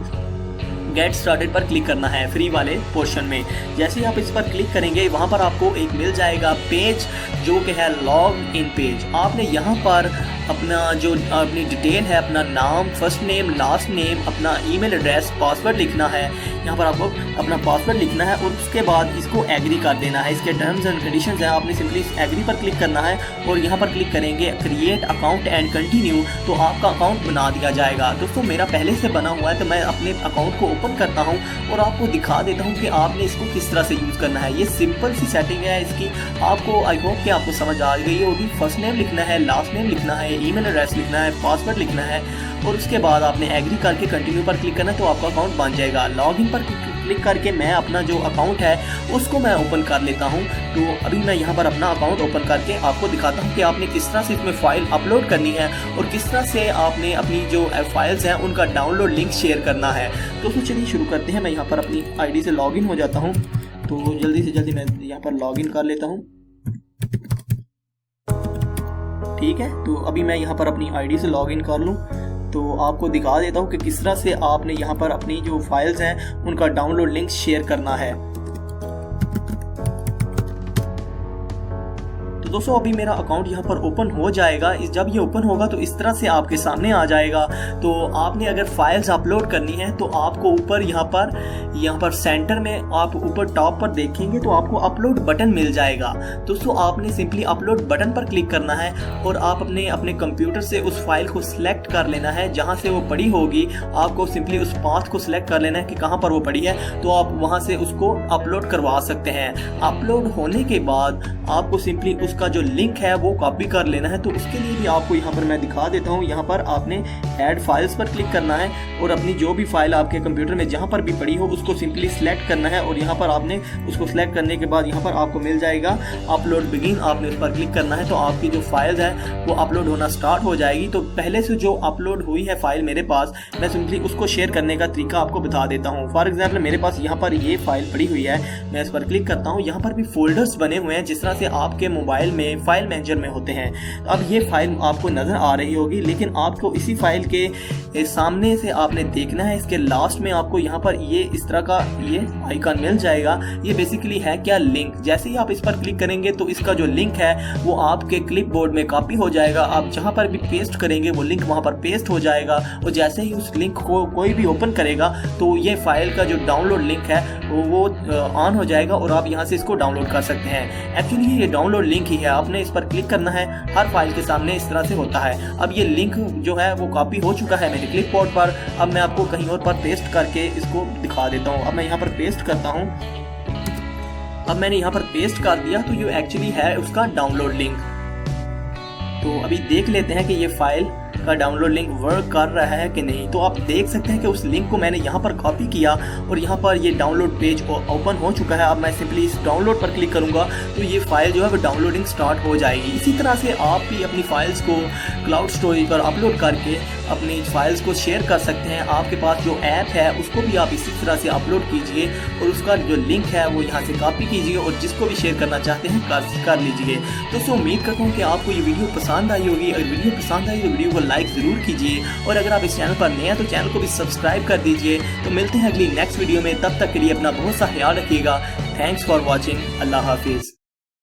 गेट स्टार्टेड पर क्लिक करना है फ्री वाले पोर्शन में। जैसे ही आप इस पर क्लिक करेंगे वहाँ पर आपको एक मिल जाएगा पेज जो कि है लॉग इन पेज। आपने यहाँ पर अपना जो अपनी डिटेल है, अपना नाम, फर्स्ट नेम, लास्ट नेम, अपना ईमेल एड्रेस, पासवर्ड लिखना है। यहाँ पर आपको अपना पासवर्ड लिखना है और उसके बाद इसको एग्री कर देना है। इसके टर्म्स एंड कंडीशंस हैं, आपने सिंपली इस एग्री पर क्लिक करना है और यहाँ पर क्लिक करेंगे क्रिएट अकाउंट एंड कंटिन्यू, तो आपका अकाउंट बना दिया जाएगा। दोस्तों मेरा पहले से बना हुआ है तो मैं अपने अकाउंट को ओपन करता हूँ और आपको दिखा देता हूँ कि आपने इसको किस तरह से यूज़ करना है। ये सिंपल सी सेटिंग है इसकी, आपको आई होप कि आपको समझ आ गई होगी। फर्स्ट नेम लिखना है, लास्ट नेम लिखना है, ईमेल एड्रेस लिखना है, पासवर्ड लिखना है और उसके बाद आपने एग्री करके कंटिन्यू पर क्लिक करना है तो आपका अकाउंट बन जाएगा। लॉगिन पर क्लिक करके मैं अपना जो अकाउंट है उसको मैं ओपन कर लेता हूं। तो अभी मैं यहां पर अपना अकाउंट ओपन करके आपको दिखाता हूं कि आपने किस तरह से इसमें फ़ाइल अपलोड करनी है और किस तरह से आपने अपनी जो फाइल्स हैं उनका डाउनलोड लिंक शेयर करना है। दोस्तों चलिए शुरू करते हैं। मैं यहाँ पर अपनी आईडी से लॉगिन हो जाता हूँ, तो जल्दी से जल्दी मैं यहाँ पर लॉगिन कर लेता हूँ। ठीक है, तो अभी मैं यहाँ पर अपनी आईडी से लॉगिन कर लूँ तो आपको दिखा देता हूँ कि किस तरह से आपने यहाँ पर अपनी जो फाइल्स हैं उनका डाउनलोड लिंक शेयर करना है। दोस्तों अभी मेरा अकाउंट यहाँ पर ओपन हो जाएगा। जब ये ओपन होगा तो इस तरह से आपके सामने आ जाएगा। तो आपने अगर फाइल्स अपलोड करनी है तो आपको ऊपर यहाँ पर सेंटर में आप ऊपर टॉप पर देखेंगे तो आपको अपलोड बटन मिल जाएगा। दोस्तों आपने सिंपली अपलोड बटन पर क्लिक करना है और आप अपने कंप्यूटर से उस फाइल को सिलेक्ट कर लेना है जहाँ से वो पड़ी होगी। आपको सिंपली उस पाथ को सिलेक्ट कर लेना है कि कहाँ पर वो पड़ी है, तो आप वहाँ से उसको अपलोड करवा सकते हैं। अपलोड होने के बाद आपको सिंपली उसका जो लिंक है वो कॉपी कर लेना है। तो उसके लिए भी आपको यहाँ पर मैं दिखा देता हूँ। यहाँ पर आपने ऐड फाइल्स पर क्लिक करना है और अपनी जो भी फाइल आपके कंप्यूटर में जहाँ पर भी पड़ी हो उसको सिंपली सिलेक्ट करना है और यहाँ पर आपने उसको सिलेक्ट करने के बाद यहाँ पर आपको मिल जाएगा अपलोड बिगिन। आपने उस पर क्लिक करना है तो आपकी जो फाइल्स है वो अपलोड होना स्टार्ट हो जाएगी। तो पहले से जो अपलोड हुई है फाइल मेरे पास, मैं सिंपली उसको शेयर करने का तरीका आपको बता देता हूँ। फॉर एग्जाम्पल मेरे पास यहाँ पर ये फाइल पड़ी हुई है, मैं इस पर क्लिक करता हूँ। यहाँ पर भी फोल्डर्स बने हुए हैं जिस तरह से आपके मोबाइल में फाइल मैनेजर में होते हैं। तो अब ये फाइल आपको नजर आ रही होगी, लेकिन आपको इसी फाइल के सामने से आपने देखना है। इसके लास्ट में आपको यहाँ पर ये इस तरह का ये आइकन मिल जाएगा। ये बेसिकली है क्या, लिंक। जैसे ही आप इस पर क्लिक करेंगे तो इसका जो लिंक है वो आपके क्लिपबोर्ड में कॉपी हो जाएगा। आप जहाँ पर भी पेस्ट करेंगे वो लिंक वहाँ पर पेस्ट हो जाएगा और जैसे ही उस लिंक को कोई भी ओपन करेगा तो ये फाइल का जो डाउनलोड लिंक है वो ऑन हो जाएगा और आप यहाँ से इसको डाउनलोड कर सकते हैं। एक्चुअली ये डाउनलोड लिंक ही है, आपने इस पर क्लिक करना है। हर फाइल के सामने इस तरह से होता है। अब ये लिंक जो है वो कॉपी हो चुका है मेरे क्लिपबोर्ड पर। अब मैं आपको कहीं और पर पेस्ट करके इसको दिखा देता हूँ। अब मैं यहाँ पर पेस्ट करता हूँ। अब मैंने यहाँ पर पेस्ट कर दिया तो ये एक्चुअली है उसका डाउनलोड लिंक। तो अभी देख लेते हैं कि ये फाइल का डाउनलोड लिंक वर्क कर रहा है कि नहीं। तो आप देख सकते हैं कि उस लिंक को मैंने यहाँ पर कॉपी किया और यहाँ पर ये डाउनलोड पेज ओपन हो चुका है। अब मैं सिंपली इस डाउनलोड पर क्लिक करूँगा तो ये फाइल जो है वो डाउनलोडिंग स्टार्ट हो जाएगी। इसी तरह से आप भी अपनी फाइल्स को क्लाउड स्टोरेज पर अपलोड करके अपनी फाइल्स को शेयर कर सकते हैं। आपके पास जो ऐप है उसको भी आप इसी तरह से अपलोड कीजिए और उसका जो लिंक है वो यहाँ से कॉपी कीजिए और जिसको भी शेयर करना चाहते हैं कर लीजिए। दोस्तों उम्मीद करता हूँ कि आपको ये वीडियो पसंद आई होगी। अगर वीडियो पसंद आई तो वीडियो को लाइक जरूर कीजिए और अगर आप इस चैनल पर नए हैं तो चैनल को भी सब्सक्राइब कर दीजिए। तो मिलते हैं अगली नेक्स्ट वीडियो में, तब तक के लिए अपना बहुत सा ख्याल रखिएगा। Thanks for watching. अल्लाह हाफिज।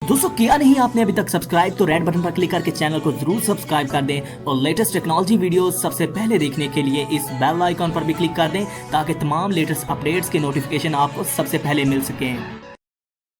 दोस्तों किया नहीं आपने अभी तक सब्सक्राइब तो रेड बटन पर क्लिक करके चैनल को जरूर सब्सक्राइब कर दें और लेटेस्ट टेक्नोलॉजी वीडियोस सबसे पहले देखने के लिए इस बेल आइकॉन पर भी क्लिक कर दें ताकि तमाम लेटेस्ट अपडेट्स के नोटिफिकेशन आपको सबसे पहले मिल सकें।